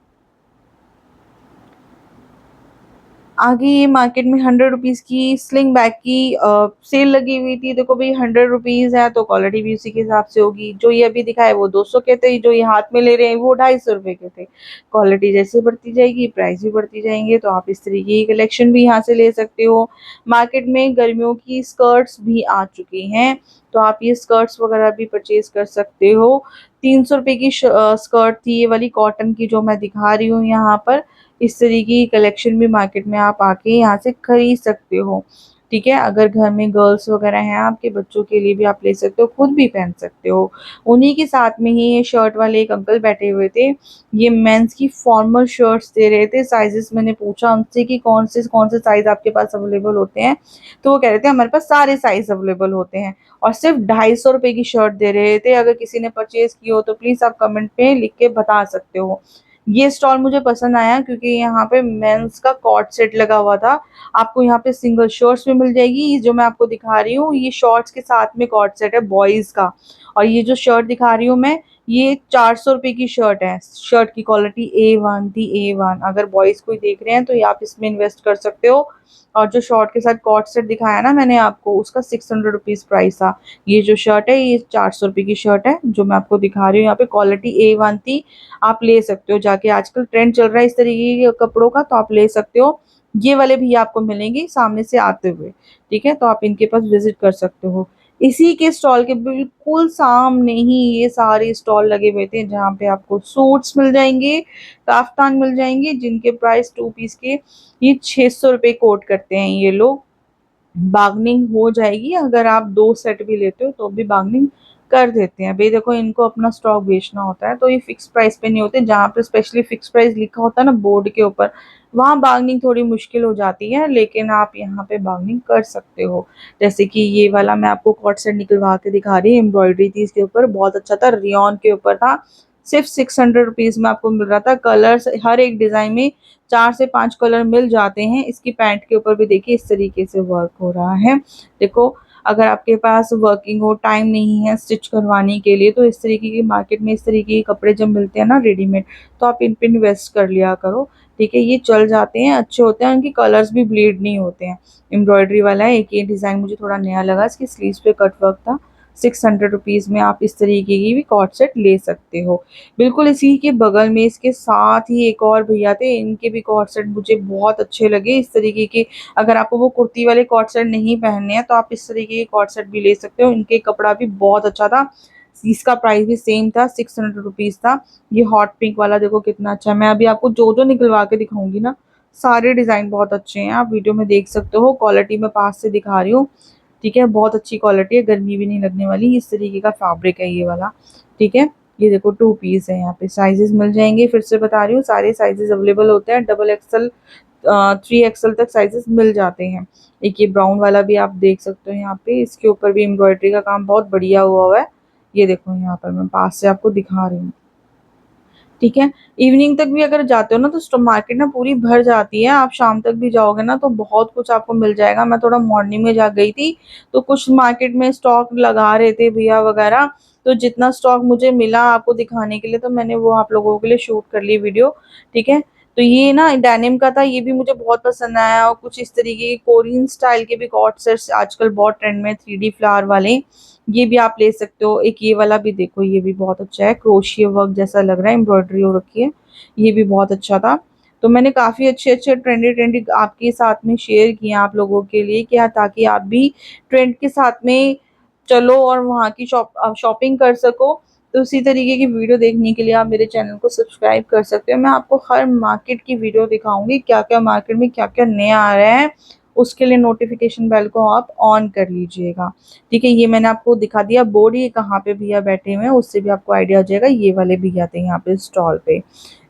[SPEAKER 1] आगे ये मार्केट में 100 रुपीज़ की स्लिंग बैग की सेल लगी हुई थी। देखो भई 100 रुपीज़ है तो क्वालिटी भी उसी के हिसाब से होगी। जो ये अभी दिखाए वो 200 के थे, जो ये हाथ में ले रहे हैं वो 250 रुपए के थे। क्वालिटी जैसे बढ़ती जाएगी, प्राइस भी बढ़ती जाएँगे, तो आप इस तरीके की कलेक्शन भी यहाँ से ले सकते हो। मार्केट में गर्मियों की स्कर्ट्स भी आ चुकी हैं, तो आप ये स्कर्ट्स वगैरह भी परचेज़ कर सकते हो। 300 रुपए की स्कर्ट थी ये वाली कॉटन की जो मैं दिखा रही हूँ यहाँ पर। इस तरीके की कलेक्शन भी मार्केट में आप आके यहाँ से खरीद सकते हो। ठीक है? अगर घर में गर्ल्स वगैरह हैं आपके, बच्चों के लिए भी आप ले सकते हो, खुद भी पहन सकते हो। उन्हीं के साथ में ही ये शर्ट वाले एक अंकल बैठे हुए थे। ये मेंस की फॉर्मल शर्ट्स दे रहे थे। साइज़ेज़ मैंने पूछा उनसे कि कौन से साइज़ आपके पास अवेलेबल होते हैं? तो वो कह रहे थे हमारे पास सारे साइज़ अवेलेबल होते हैं, और सिर्फ़ 250 रुपए की शर्ट दे रहे थे। अगर किसी ने परचेज़ की हो तो प्लीज़ आप कमेंट में लिख के बता सकते हो। ये स्टॉल मुझे पसंद आया क्योंकि यहाँ पे मेंस का कॉर्ड सेट लगा हुआ था। आपको यहाँ पे सिंगल शर्ट्स भी मिल जाएगी, जो मैं आपको दिखा रही हूँ, ये शॉर्ट्स के साथ में कॉर्ड सेट है बॉयज़ का। और ये जो शर्ट दिखा रही हूँ मैं, ये 400 रुपए की शर्ट है। शर्ट की क्वालिटी A1 थी, A1। अगर बॉयज़ कोई देख रहे हैं तो ये आप इसमें इन्वेस्ट कर सकते हो। और जो शॉर्ट के साथ कॉर्ड सेट दिखाया ना मैंने आपको, उसका 600 रुपीज़ प्राइस था। ये जो शर्ट है ये 400 रुपए की शर्ट है, जो मैं आपको दिखा रही हूँ। यहाँ पे क्वालिटी A1 थी, आप ले सकते हो जाके। आजकल ट्रेंड चल रहा है इस तरीके के कपड़ों का, तो आप ले सकते हो। ये वाले भी आपको मिलेंगे सामने से आते हुए, ठीक है, तो आप इनके पास विजिट कर सकते हो। इसी के स्टॉल के बिल्कुल सामने ही ये सारे स्टॉल लगे हुए थे जहाँ पे आपको सूट्स मिल जाएंगे, काफ्तान मिल जाएंगे, जिनके प्राइस 2 पीस के ये 600 रुपये कोट करते हैं ये लोग। बार्गेनिंग हो जाएगी, अगर आप 2 सेट भी लेते हो तो भी बार्गेनिंग कर देते हैं। भाई देखो, इनको अपना स्टॉक बेचना होता है तो ये फिक्स प्राइस पे नहीं होते। जहाँ पे स्पेशली फिक्स प्राइस लिखा होता है ना बोर्ड के ऊपर, वहाँ बार्गेनिंग थोड़ी मुश्किल हो जाती है, लेकिन आप यहाँ पे बार्गेनिंग कर सकते हो। जैसे कि ये वाला मैं आपको कॉट सेट निकलवा के दिखा रही हूँ, एम्ब्रॉयडरी थी इसके ऊपर, बहुत अच्छा था, रियॉन के ऊपर था, सिर्फ 600 रुपीज में आपको मिल रहा था। कलर्स हर एक डिजाइन में 4 से 5 कलर मिल जाते हैं। इसकी पैंट के ऊपर भी देखिए इस तरीके से वर्क हो रहा है। देखो, अगर आपके पास वर्किंग हो, टाइम नहीं है स्टिच करवाने के लिए, तो इस तरीके की मार्केट में इस तरीके के कपड़े जब मिलते हैं ना रेडीमेड, तो आप इन पे इन्वेस्ट कर लिया करो, ठीक है। ये चल जाते हैं, अच्छे होते हैं, उनके कलर्स भी ब्लीड नहीं होते हैं। एम्ब्रॉयडरी वाला है, एक ये डिज़ाइन मुझे थोड़ा नया लगा, इसकी स्लीव्स पे कट वर्क था। 600 रुपीज़ में आप इस तरीके की भी कॉट सेट ले सकते हो। बिल्कुल इसी के बगल में इसके साथ ही एक और भैया थे, इनके भी कॉर्ड सेट मुझे बहुत अच्छे लगे इस तरीके के। अगर आपको वो कुर्ती वाले कॉर्ड सेट नहीं पहनने हैं तो आप इस तरीके के कॉर्ड सेट भी ले सकते हो। इनके कपड़ा भी बहुत अच्छा था, इसका प्राइस भी सेम था, 600 रुपीज़ था। ये हॉट पिंक वाला देखो कितना अच्छा है। मैं अभी आपको जो जो निकलवा के दिखाऊंगी ना, सारे डिजाइन बहुत अच्छे हैं, आप वीडियो में देख सकते हो। क्वालिटी में पास से दिखा रही हूँ, ठीक है, बहुत अच्छी क्वालिटी है, गर्मी भी नहीं लगने वाली। इस तरीके का फैब्रिक है ये वाला, ठीक है। ये देखो 2 पीस है, यहाँ पे साइजेस मिल जाएंगे, फिर से बता रही हूँ सारे साइजेस अवेलेबल होते हैं, XXL 3XL तक साइजेस मिल जाते हैं। एक ये ब्राउन वाला भी आप देख सकते हो, यहाँ पे इसके ऊपर भी एम्ब्रॉयडरी का काम बहुत बढ़िया हुआ है। ये देखो यहाँ पर मैं पास से आपको दिखा रही हूँ, ठीक है। इवनिंग तक भी अगर जाते हो ना तो मार्केट ना पूरी भर जाती है, आप शाम तक भी जाओगे ना तो बहुत कुछ आपको मिल जाएगा। मैं थोड़ा मॉर्निंग में जा गई थी तो कुछ मार्केट में स्टॉक लगा रहे थे भैया वगैरह, तो जितना स्टॉक मुझे मिला आपको दिखाने के लिए तो मैंने वो आप लोगों के लिए शूट कर ली वीडियो, ठीक है। तो ये ना डेनिम का था, ये भी मुझे बहुत पसंद आया। और कुछ इस तरीके के कोरियन स्टाइल के भी कॉट सेट्स आजकल बहुत ट्रेंड में, 3D फ्लावर वाले, ये भी आप ले सकते हो। एक ये वाला भी देखो, ये भी बहुत अच्छा है, क्रोशिया वर्क जैसा लग रहा है, एम्ब्रॉयडरी हो रखी है, ये भी बहुत अच्छा था। तो मैंने काफी अच्छे अच्छे ट्रेंडी ट्रेंडी आपके साथ में शेयर किए आप लोगों के लिए, क्या ताकि आप भी ट्रेंड के साथ में चलो और वहाँ की शॉपिंग कर सको। तो उसी तरीके की वीडियो देखने के लिए आप मेरे चैनल को सब्सक्राइब कर सकते हो। मैं आपको हर मार्केट की वीडियो दिखाऊंगी, क्या क्या मार्केट में क्या क्या नया आ रहा है, उसके लिए नोटिफिकेशन बेल को आप ऑन कर लीजिएगा, ठीक है। ये मैंने आपको दिखा दिया बोर्ड, ये कहाँ पे भैया बैठे हुए हैं, उससे भी आपको आइडिया हो जाएगा। ये वाले भैया थे यहाँ पे स्टॉल पे।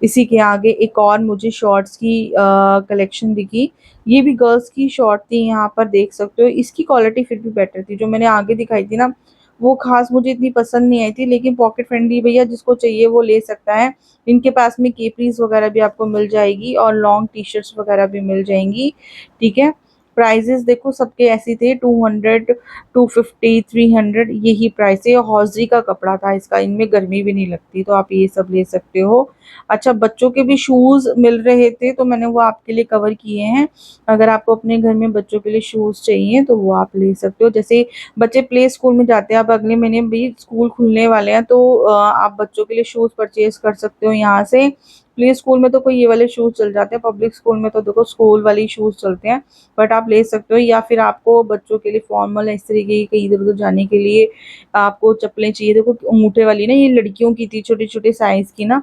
[SPEAKER 1] इसी के आगे एक और मुझे शॉर्ट्स की कलेक्शन दिखी, ये भी गर्ल्स की शॉर्ट थी, यहाँ पर देख सकते हो। इसकी क्वालिटी फिर भी बेटर थी, जो मैंने आगे दिखाई थी ना वो खास मुझे इतनी पसंद नहीं आई थी, लेकिन पॉकेट फ्रेंडली भैया जिसको चाहिए वो ले सकता है। इनके पास में केपरीज वगैरह भी आपको मिल जाएगी और लॉन्ग टी शर्ट्स वगैरह भी मिल जाएंगी, ठीक है। प्राइजेस देखो सबके ऐसे थे, 200, 250, 300, यही प्राइस है। हौजरी का कपड़ा था इसका, इनमें गर्मी भी नहीं लगती, तो आप ये सब ले सकते हो। अच्छा, बच्चों के भी शूज मिल रहे थे तो मैंने वो आपके लिए कवर किए हैं। अगर आपको अपने घर में बच्चों के लिए शूज चाहिए तो वो आप ले सकते हो। जैसे बच्चे प्ले स्कूल में जाते हैं, अब अगले महीने भी स्कूल खुलने वाले हैं, तो आप बच्चों के लिए शूज परचेज कर सकते हो यहाँ से। प्ले स्कूल में तो कोई ये वाले शूज चल जाते हैं, पब्लिक स्कूल में तो देखो स्कूल वाले शूज चलते हैं, बट आप ले सकते हो। या फिर आपको बच्चों के लिए फॉर्मल इस तरीके की कहीं इधर उधर जाने के लिए आपको चप्पलें चाहिए, देखो अंगूठे वाली ना, ये लड़कियों की थी छोटे छोटे साइज की ना,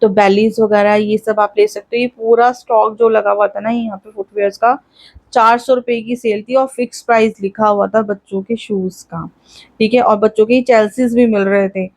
[SPEAKER 1] तो बेलीज वगैरह ये सब आप ले सकते हो। ये पूरा स्टॉक जो लगा हुआ था ना यहाँ पे फुटवेयर्स का, 400 रुपए की सेल थी और फिक्स प्राइस लिखा हुआ था बच्चों के शूज का, ठीक है। और बच्चों के चेल्सीज भी मिल रहे थे,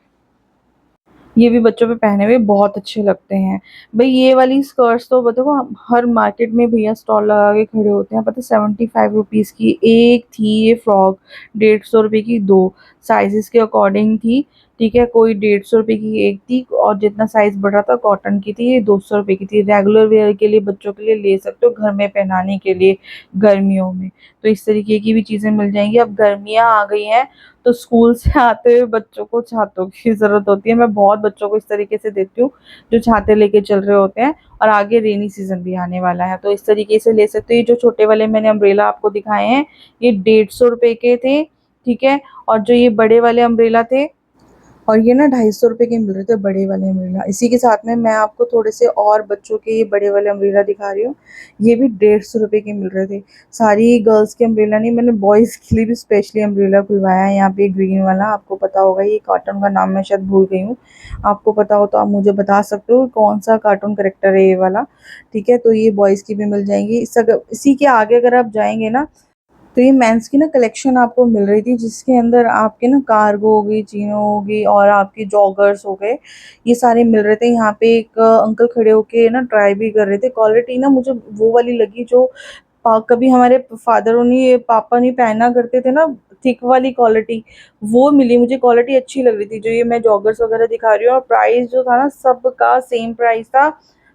[SPEAKER 1] ये भी बच्चों पे पहने हुए बहुत अच्छे लगते हैं। भाई ये वाली स्कर्ट्स तो बताओ, हर मार्केट में भैया स्टॉल लगा के खड़े होते हैं, पता 75 रुपीज़ की एक थी ये फ्रॉक, 150 रुपये की दो, साइजेस के अकॉर्डिंग थी, ठीक है। कोई 150 रुपये की एक थी और जितना साइज बढ़ रहा था कॉटन की थी, ये 200 रुपये की थी। रेगुलर वेयर के लिए बच्चों के लिए ले सकते हो, घर में पहनाने के लिए गर्मियों में, तो इस तरीके की भी चीज़ें मिल जाएंगी। अब गर्मियाँ आ गई हैं तो स्कूल से आते हुए बच्चों को छातों की जरूरत होती है। मैं बहुत बच्चों को इस तरीके से देखती हूँ जो छाते लेके चल रहे होते हैं, और आगे रेनी सीजन भी आने वाला है तो इस तरीके से ले सकते हो। ये जो छोटे वाले मैंने अम्ब्रेला आपको दिखाए हैं, ये 150 रुपए के थे, ठीक है। और जो ये बड़े वाले अम्ब्रेला थे और ये ना 250 रुपए के मिल रहे थे बड़े वाले अम्ब्रेला। इसी के साथ में मैं आपको थोड़े से और बच्चों के ये बड़े वाले अम्ब्रेला दिखा रही हूँ। ये भी 150 रुपए के मिल रहे थे। सारी गर्ल्स के अम्ब्रेला नहीं, मैंने बॉयज के लिए भी स्पेशली अम्ब्रेला खुलवाया है। यहाँ पे ग्रीन वाला आपको पता होगा, ये कार्टून का नाम मैं शायद भूल गई हूँ। आपको पता हो तो आप मुझे बता सकते हो कौन सा कार्टून करेक्टर है ये वाला। ठीक है, तो ये बॉयज की भी मिल जाएंगी। इसी के आगे अगर आप जाएंगे ना, तो ये मेंस की ना कलेक्शन आपको मिल रही थी, जिसके अंदर आपके ना कार्गो हो गई, चीनो हो गई और आपके जॉगर्स हो गए, ये सारे मिल रहे थे। यहाँ पे एक अंकल खड़े होके ना ट्राई भी कर रहे थे। क्वालिटी ना मुझे वो वाली लगी जो कभी हमारे फादर नहीं, पापा नहीं पहना करते थे ना, थिक वाली क्वालिटी वो मिली मुझे। क्वालिटी अच्छी लग रही थी। जो ये मैं जॉगर्स वगैरह दिखा रही हूँ, और प्राइस जो था ना सबका सेम प्राइस था,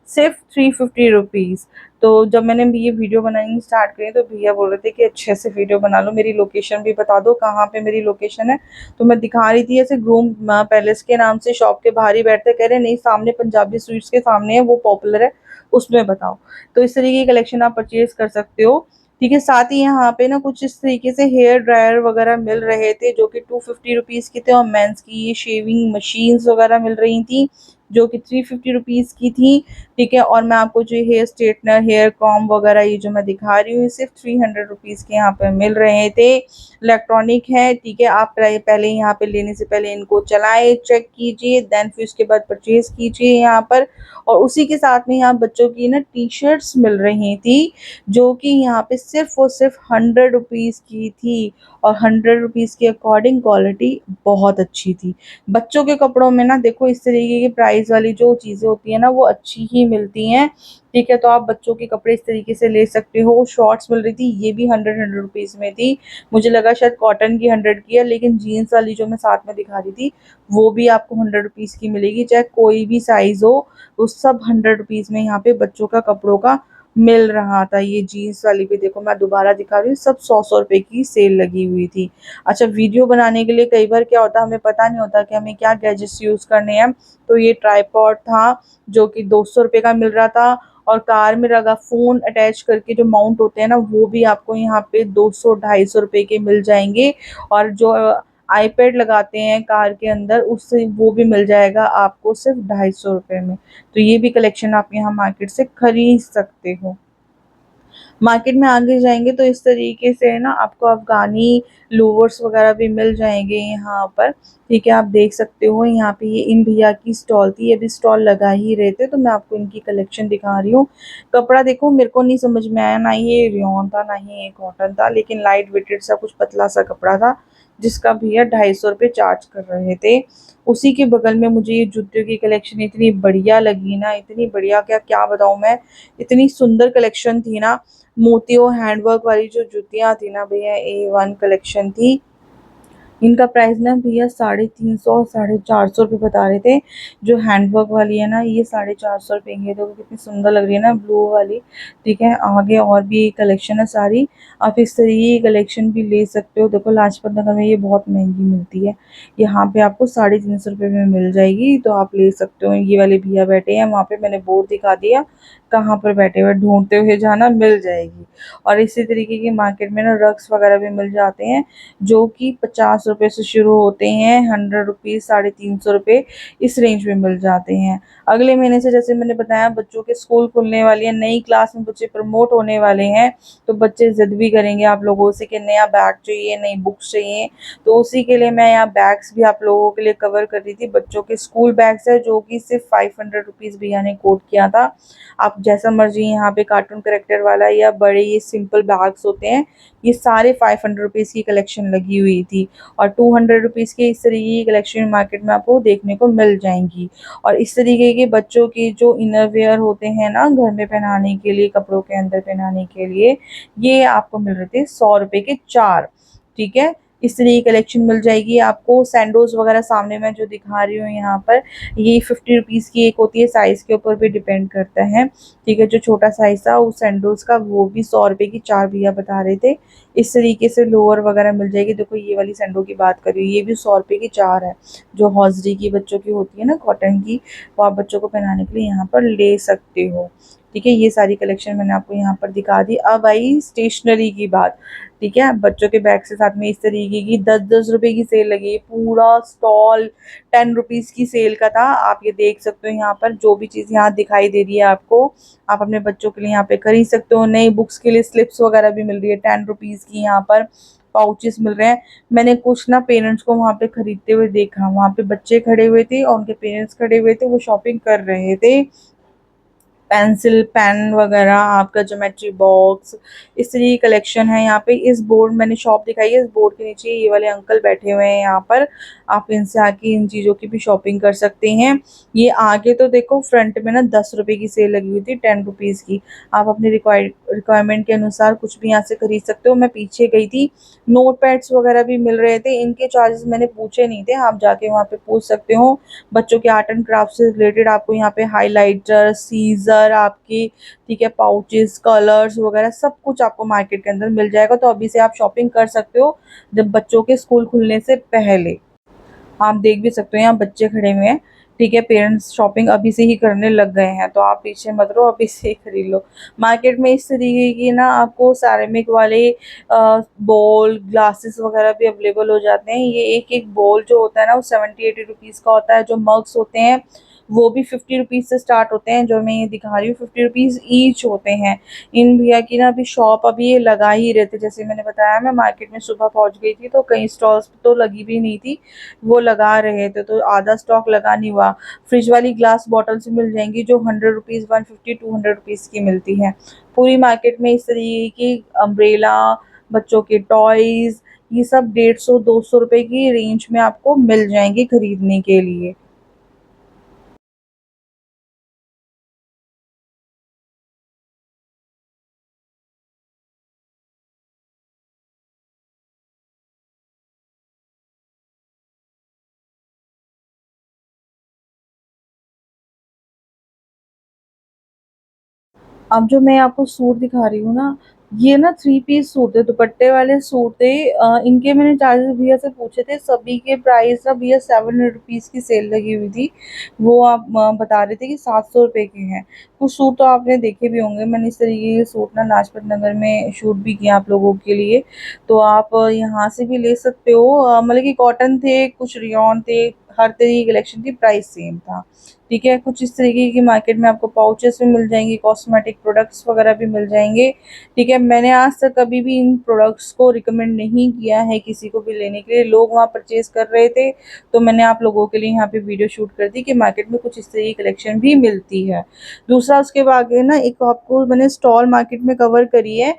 [SPEAKER 1] सिर्फ 350 रुपीज़। तो जब मैंने भी ये वीडियो बनानी स्टार्ट करी तो भैया बोल रहे थे कि अच्छे से वीडियो बना लो, मेरी लोकेशन भी बता दो कहाँ पे मेरी लोकेशन है। तो मैं दिखा रही थी ऐसे ग्रूम पैलेस के नाम से, शॉप के बाहर ही बैठते, कह रहे नहीं सामने पंजाबी स्वीट्स के सामने है, वो पॉपुलर है, उसमें बताओ। तो इस तरीके की कलेक्शन आप परचेज कर सकते हो। ठीक है, साथ ही यहाँ पे ना कुछ इस तरीके से हेयर ड्रायर वगैरह मिल रहे थे जो कि 250 रुपीज़ की थे, और मेंस की ये शेविंग मशीन्स वगैरह मिल रही थी जो कि 350 रुपीज़ की थी। ठीक है, और मैं आपको जो हेयर स्ट्रेटनर, हेयर कॉम वगैरह ये जो मैं दिखा रही हूँ, ये सिर्फ 300 रुपीज़ के यहाँ पे मिल रहे थे। इलेक्ट्रॉनिक है। ठीक है, आप पहले यहाँ पे लेने से पहले इनको चलाए, चेक कीजिए, देन फिर उसके बाद परचेज कीजिए यहाँ पर। और उसी के साथ में यहाँ बच्चों की ना टी शर्ट्स मिल रही थी जो कि यहाँ पे सिर्फ और सिर्फ 100 रुपीज़ की थी, और 100 रुपीज़ के अकॉर्डिंग क्वालिटी बहुत अच्छी थी। बच्चों के कपड़ों में ना देखो इस तरीके की प्राइस वाली जो चीज़ें होती है ना वो अच्छी ही मिलती हैं। ठीक है, तो आप बच्चों के कपड़े इस तरीके से ले सकते हो। शॉर्ट्स मिल रही थी, ये भी 100 100 रुपीज़ में थी। मुझे लगा शायद कॉटन की 100 की है, लेकिन जीन्स वाली जो मैं साथ में दिखा रही थी वो भी आपको 100 रुपीज़ की मिलेगी, चाहे कोई भी साइज़ हो। वो सब 100 रुपीज़ में यहाँ पे बच्चों का कपड़ों का मिल रहा था। ये जीन्स वाली भी देखो, मैं दोबारा दिखा रही हूँ, सब 100 100 रुपए की सेल लगी हुई थी। अच्छा, वीडियो बनाने के लिए कई बार क्या होता है, हमें पता नहीं होता कि हमें क्या गैजेट्स यूज़ करने हैं। तो ये ट्राईपॉड था जो कि 200 रुपए का मिल रहा था, और कार में लगा फ़ोन अटैच करके जो माउंट होते हैं ना वो भी आपको यहाँ पे 200 250 रुपए के मिल जाएंगे। और जो आईपैड लगाते हैं कार के अंदर, उससे वो भी मिल जाएगा आपको सिर्फ 250 रुपए में। तो ये भी कलेक्शन आप यहाँ मार्केट से खरीद सकते हो। मार्केट में आगे जाएंगे तो इस तरीके से ना आपको अफगानी लोवर्स वगैरह भी मिल जाएंगे यहाँ पर। ठीक है, आप देख सकते हो यहाँ पे ये इन भैया की स्टॉल थी, ये भी स्टॉल लगा ही रहे थे, तो मैं आपको इनकी कलेक्शन दिखा रही हूँ। कपड़ा देखो, मेरे को नहीं समझ में आया, ना ये रेयॉन था ना ही ये कॉटन था, लेकिन लाइट वेटेड सा कुछ पतला सा कपड़ा था, जिसका भैया 250 रुपये चार्ज कर रहे थे। उसी के बगल में मुझे ये जूते की कलेक्शन इतनी बढ़िया लगी ना, इतनी बढ़िया, क्या क्या बताऊँ मैं, इतनी सुंदर कलेक्शन थी ना। मोतियों हैंडवर्क वाली जो जूतियाँ थी ना भैया, A1 कलेक्शन थी। इनका प्राइस ना भैया 350 450 रुपये बता रहे थे। जो हैंडवर्क वाली है ना ये 450 रुपये की है। देखो कितनी सुंदर लग रही है ना, ब्लू वाली। ठीक है, आगे और भी कलेक्शन है सारी, आप इस तरीके की कलेक्शन भी ले सकते हो। देखो लाजपत नगर में ये बहुत महंगी मिलती है, यहाँ पे आपको 350 रुपये में मिल जाएगी, तो आप ले सकते हो। ये वाले भैया बैठे हैं वहाँ पे, मैंने बोर्ड दिखा दिया कहाँ पर बैठे हुए, ढूंढते हुए जाना, मिल जाएगी। और इसी तरीके की मार्केट में ना रग्स वगैरह भी मिल जाते हैं जो कि 50 रुपए से शुरू होते हैं, 100 रुपीज़, 350 रुपये, इस रेंज में मिल जाते हैं। अगले महीने से जैसे मैंने बताया बच्चों के स्कूल खुलने वाली है, नई क्लास में बच्चे प्रमोट होने वाले हैं, तो बच्चे जिद भी करेंगे आप लोगों से कि नया बैग चाहिए, नई बुक्स चाहिए। तो उसी के लिए मैं यहाँ बैग्स भी आप लोगों के लिए कवर कर रही थी। बच्चों के स्कूल बैग्स है जो कि सिर्फ 500 रुपीज़ भैया ने कोट किया था। आप जैसा मर्जी यहाँ पे कार्टून करेक्टर वाला या बड़े ये सिंपल बैग्स होते हैं, ये सारे 500 रुपीज़ की कलेक्शन लगी हुई थी। और 200 रुपीज़ के इस तरीके की कलेक्शन मार्केट में आपको देखने को मिल जाएंगी। और इस तरीके के बच्चों की जो इनर वेयर होते हैं ना घर में पहनाने के लिए, कपड़ों के अंदर पहनाने के लिए, ये आपको मिल रहे थे 100 रुपये के 4। ठीक है, इस तरह की कलेक्शन मिल जाएगी आपको। सैंडोज वगैरह सामने मैं जो दिखा रही हूँ यहाँ पर, ये 50 रुपीज़ की एक होती है, साइज़ के ऊपर भी डिपेंड करता है। ठीक है, जो छोटा साइज़ था उस सैंडोज का वो भी 100 रुपये की 4 भैया बता रहे थे। इस तरीके से लोअर वगैरह मिल जाएगी। देखो ये वाली सैंडो की बात कर रही हूँ, ये भी 100 रुपये की 4 है। जो हौजरी की बच्चों की होती है ना कॉटन की, वो आप बच्चों को पहनाने के लिए यहाँ पर ले सकते हो। ठीक है, ये सारी कलेक्शन मैंने आपको यहाँ पर दिखा दी। अब आई स्टेशनरी की बात। ठीक है, बच्चों के बैग के साथ में इस तरीके की 10-10 रुपए की सेल लगी है, पूरा स्टॉल 10 रुपीज की सेल का था। आप ये देख सकते हो यहाँ पर जो भी चीज़ यहाँ दिखाई दे रही है आपको, आप अपने बच्चों के लिए यहाँ पे खरीद सकते हो। नई बुक्स के लिए स्लिप्स वगैरह भी मिल रही है 10 रुपीज की, यहाँ पर पाउचेस मिल रहे हैं। मैंने कुछ ना पेरेंट्स को वहां पे खरीदते हुए देखा, वहां पे बच्चे खड़े हुए थे और उनके पेरेंट्स खड़े हुए थे, वो शॉपिंग कर रहे थे। पेंसिल पेन वगैरह, आपका ज्योमेट्री बॉक्स, इस तरह की कलेक्शन है यहाँ पे। इस बोर्ड मैंने शॉप दिखाई है, इस बोर्ड के नीचे ये वाले अंकल बैठे हुए हैं यहाँ पर, आप इनसे आके इन चीज़ों की भी शॉपिंग कर सकते हैं। ये आगे तो देखो फ्रंट में ना 10 रुपए की सेल लगी हुई थी 10 रुपीज़ की, आप अपने रिक्वायरमेंट के अनुसार कुछ भी यहाँ से खरीद सकते हो। मैं पीछे गई थी, नोट पैड्स वगैरह भी मिल रहे थे, इनके चार्जेस मैंने पूछे नहीं थे, आप जाके वहाँ पे पूछ सकते हो। बच्चों के आर्ट एंड क्राफ्ट से रिलेटेड आपको यहाँ पे हाइलाइटर, सीजर आपकी, ठीक है, पाउचेस, कलर्स वगैरह सब कुछ आपको मार्केट के अंदर मिल जाएगा। तो अभी से आप शॉपिंग कर सकते हो जब बच्चों के स्कूल खुलने से पहले। आप देख भी सकते हो यहाँ बच्चे खड़े हुए हैं, ठीक है, पेरेंट्स शॉपिंग अभी से ही करने लग गए हैं, तो आप पीछे मत रहो, अभी से ही खरीद लो। मार्केट में इस तरीके की ना आपको सैरेमिक वाले बोल, ग्लासेस वगैरह भी अवेलेबल हो जाते हैं। ये एक एक बोल जो होता है ना वो 70-80 रुपीज़ का होता है। जो मग्स होते हैं वो भी 50 रुपीज़ से स्टार्ट होते हैं, जो मैं ये दिखा रही हूँ 50 रुपीज़ ईच होते हैं। इन भैया की ना अभी शॉप अभी ये लगा ही रहते, जैसे मैंने बताया मैं मार्केट में सुबह पहुंच गई थी तो कई स्टॉल्स तो लगी भी नहीं थी, वो लगा रहे थे, तो आधा स्टॉक लगा नहीं हुआ। फ्रिज वाली ग्लास बॉटल्स मिल जाएंगी जो 100 रुपीज़, 150-200 रुपीज़ की मिलती है। पूरी मार्केट में इस तरीके की अम्ब्रेला, बच्चों के टॉयज, ये सब 150-200 रुपए की रेंज में आपको मिल जाएंगे खरीदने के लिए। अब जो मैं आपको सूट दिखा रही हूँ ना, ये ना 3 पीस सूट थे, दुपट्टे वाले सूट थे। इनके मैंने चार्जेस भैया से पूछे थे, सभी के प्राइस ना भैया 700 रुपीज़ की सेल लगी हुई थी। वो आप बता रहे थे कि 700 रुपए के हैं। कुछ सूट तो आपने देखे भी होंगे, मैंने इस तरीके के सूट ना लाजपत नगर में शूट भी किया आप लोगों के लिए, तो आप यहाँ से भी ले सकते हो। मतलब कि कॉटन थे, कुछ रियॉन थे, हर तरह की कलेक्शन थी, प्राइस सेम था। ठीक है, कुछ इस तरीके की मार्केट में आपको पाउचेस भी मिल जाएंगे, कॉस्मेटिक प्रोडक्ट्स वगैरह भी मिल जाएंगे। ठीक है, मैंने आज तक कभी भी इन प्रोडक्ट्स को रिकमेंड नहीं किया है किसी को भी लेने के लिए, लोग वहाँ परचेज कर रहे थे तो मैंने आप लोगों के लिए यहाँ पे वीडियो शूट कर दी कि मार्केट में कुछ इस तरह की कलेक्शन भी मिलती है। दूसरा उसके बाद ना एक आपको मैंने स्टॉल मार्केट में कवर करी है।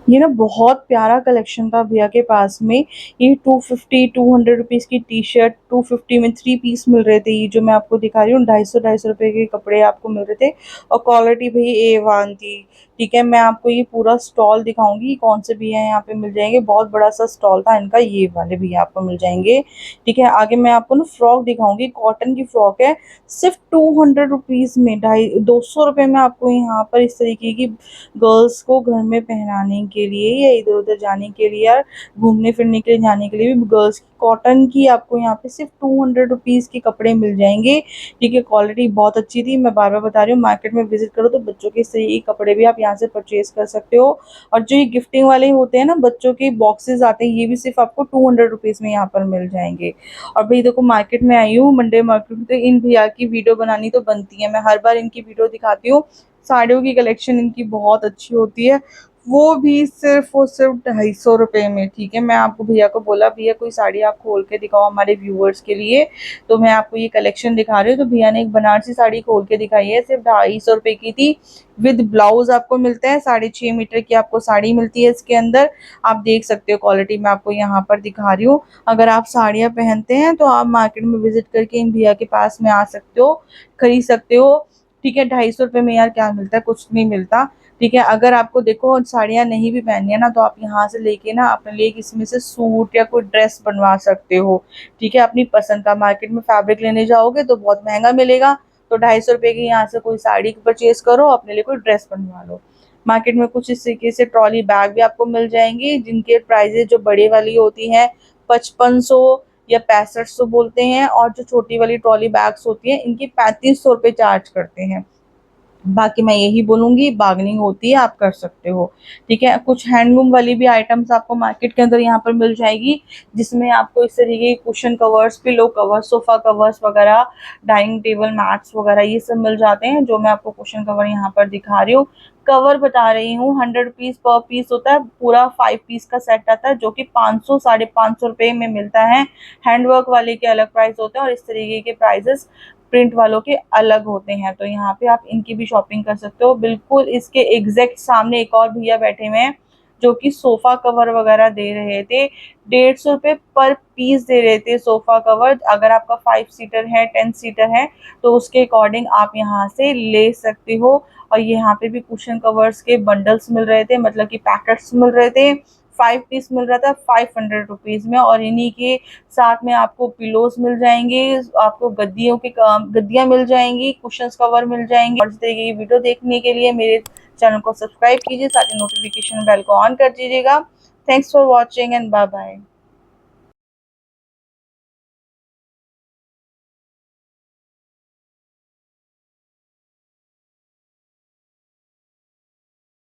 [SPEAKER 1] ये ना बहुत प्यारा कलेक्शन था भैया के पास में। ये 250-200 रुपीज़ की टी शर्ट 250 में 3 पीस मिल रहे थे, ये जो मैं आपको दिखा रही हूँ 250-250 रुपए के कपड़े आपको मिल रहे थे, और क्वालिटी भी A1 थी। ठीक है, मैं आपको ये पूरा स्टॉल दिखाऊंगी कौन से भैया यहाँ पे मिल जाएंगे, बहुत बड़ा सा स्टॉल था इनका, ये वाले भैया आपको मिल जाएंगे। ठीक है, आगे मैं आपको ना फ्रॉक दिखाऊंगी, कॉटन की फ्रॉक है, सिर्फ 200 रुपीज़ में, 250 रुपये में आपको यहाँ पर इस तरीके की गर्ल्स को घर में पहनाने के लिए या इधर उधर जाने के लिए या घूमने फिरने के लिए जाने के लिए भी गर्ल्स की कॉटन की आपको यहाँ पे सिर्फ 200 रुपीज़ के कपड़े मिल जाएंगे। ठीक है, क्वालिटी बहुत अच्छी थी, मैं बार बार बता रही हूँ, मार्केट में विजिट करो तो बच्चों के सही कपड़े भी आप यहाँ से परचेज कर सकते हो। और जो ये गिफ्टिंग वाले होते हैं ना, बच्चों के बॉक्सेस आते हैं, ये भी सिर्फ आपको 200 रुपीज़ में यहाँ पर मिल जाएंगे। और भाई देखो, मार्केट में आई हूँ मंडे मार्केट में, तो इन भैया की वीडियो बनानी तो बनती है, मैं हर बार इनकी वीडियो दिखाती हूँ। साड़ियों की कलेक्शन इनकी बहुत अच्छी होती है, वो भी सिर्फ और सिर्फ 250 रुपये में। ठीक है, मैं आपको भैया को बोला भैया कोई साड़ी आप खोल के दिखाओ हमारे व्यूअर्स के लिए, तो मैं आपको ये कलेक्शन दिखा रही हूँ। तो भैया ने एक बनारसी साड़ी खोल के दिखाई है, सिर्फ 250 रुपये की थी, विद ब्लाउज आपको मिलता है, 6.5 मीटर की आपको साड़ी मिलती है इसके अंदर। आप देख सकते हो, क्वालिटी मैं आपको यहाँ पर दिखा रही हूँ। अगर आप साड़ियाँ पहनते हैं तो आप मार्केट में विजिट करके इन भैया के पास में आ सकते हो, खरीद सकते हो। ठीक है, 250 रुपये में यार क्या मिलता है, कुछ नहीं मिलता। ठीक है, अगर आपको देखो साड़ियाँ नहीं भी पहननी है ना, तो आप यहाँ से लेके ना अपने लिए इसमें से सूट या कोई ड्रेस बनवा सकते हो। ठीक है, अपनी पसंद का, मार्केट में फैब्रिक लेने जाओगे तो बहुत महंगा मिलेगा, तो 250 रुपये की यहाँ से कोई साड़ी परचेज करो, अपने लिए कोई ड्रेस बनवा लो। मार्केट में कुछ इस तरीके से ट्रॉली बैग भी आपको मिल जाएंगी, जिनके प्राइजेज जो बड़े वाली होती हैं 5500 या 6500 बोलते हैं, और जो छोटी वाली ट्रॉली बैग्स होती हैं इनकी 3500 रुपये चार्ज करते हैं। बाकी मैं यही बोलूंगी, बार्गेनिंग होती है, आप कर सकते हो। ठीक है, कुछ हैंडलूम वाली भी आइटम्स आपको मार्केट के अंदर यहाँ पर मिल जाएगी, जिसमें आपको इस तरीके के cushion covers, pillow covers, sofa covers वगैरह, डाइनिंग टेबल मैट्स वगैरह ये सब मिल जाते हैं। जो मैं आपको कुशन कवर यहाँ पर दिखा रही हूँ, कवर बता रही हूँ, 100 रुपीज पर पीस होता है, पूरा 5 पीस का सेट आता है, जो कि 500 ₹550 में मिलता है। हैंडवर्क वाले के अलग प्राइस होते हैं और इस तरीके के प्राइजेस प्रिंट वालों के अलग होते हैं। तो यहाँ पे आप इनकी भी शॉपिंग कर सकते हो। बिल्कुल इसके एग्जैक्ट सामने एक और भैया बैठे हुए हैं, जो कि सोफा कवर वगैरह दे रहे थे, 150 रुपये पर पीस दे रहे थे सोफा कवर। अगर आपका 5 सीटर है, 10 सीटर है, तो उसके अकॉर्डिंग आप यहाँ से ले सकते हो। और यहाँ पे भी कुशन कवर्स के बंडल्स मिल रहे थे, मतलब कि पैकेट्स मिल रहे थे, 5 पीस मिल रहा था 500 रुपीज में। और इन्हीं के साथ में आपको पिलोज मिल जाएंगे, आपको गद्दियां मिल जाएंगी, कुशंस कवर मिल जाएंगे। और इस तरीके की वीडियो देखने के लिए मेरे चैनल को सब्सक्राइब कीजिए, साथ ही नोटिफिकेशन बेल को ऑन कर दीजिएगा। Thanks for watching and bye bye.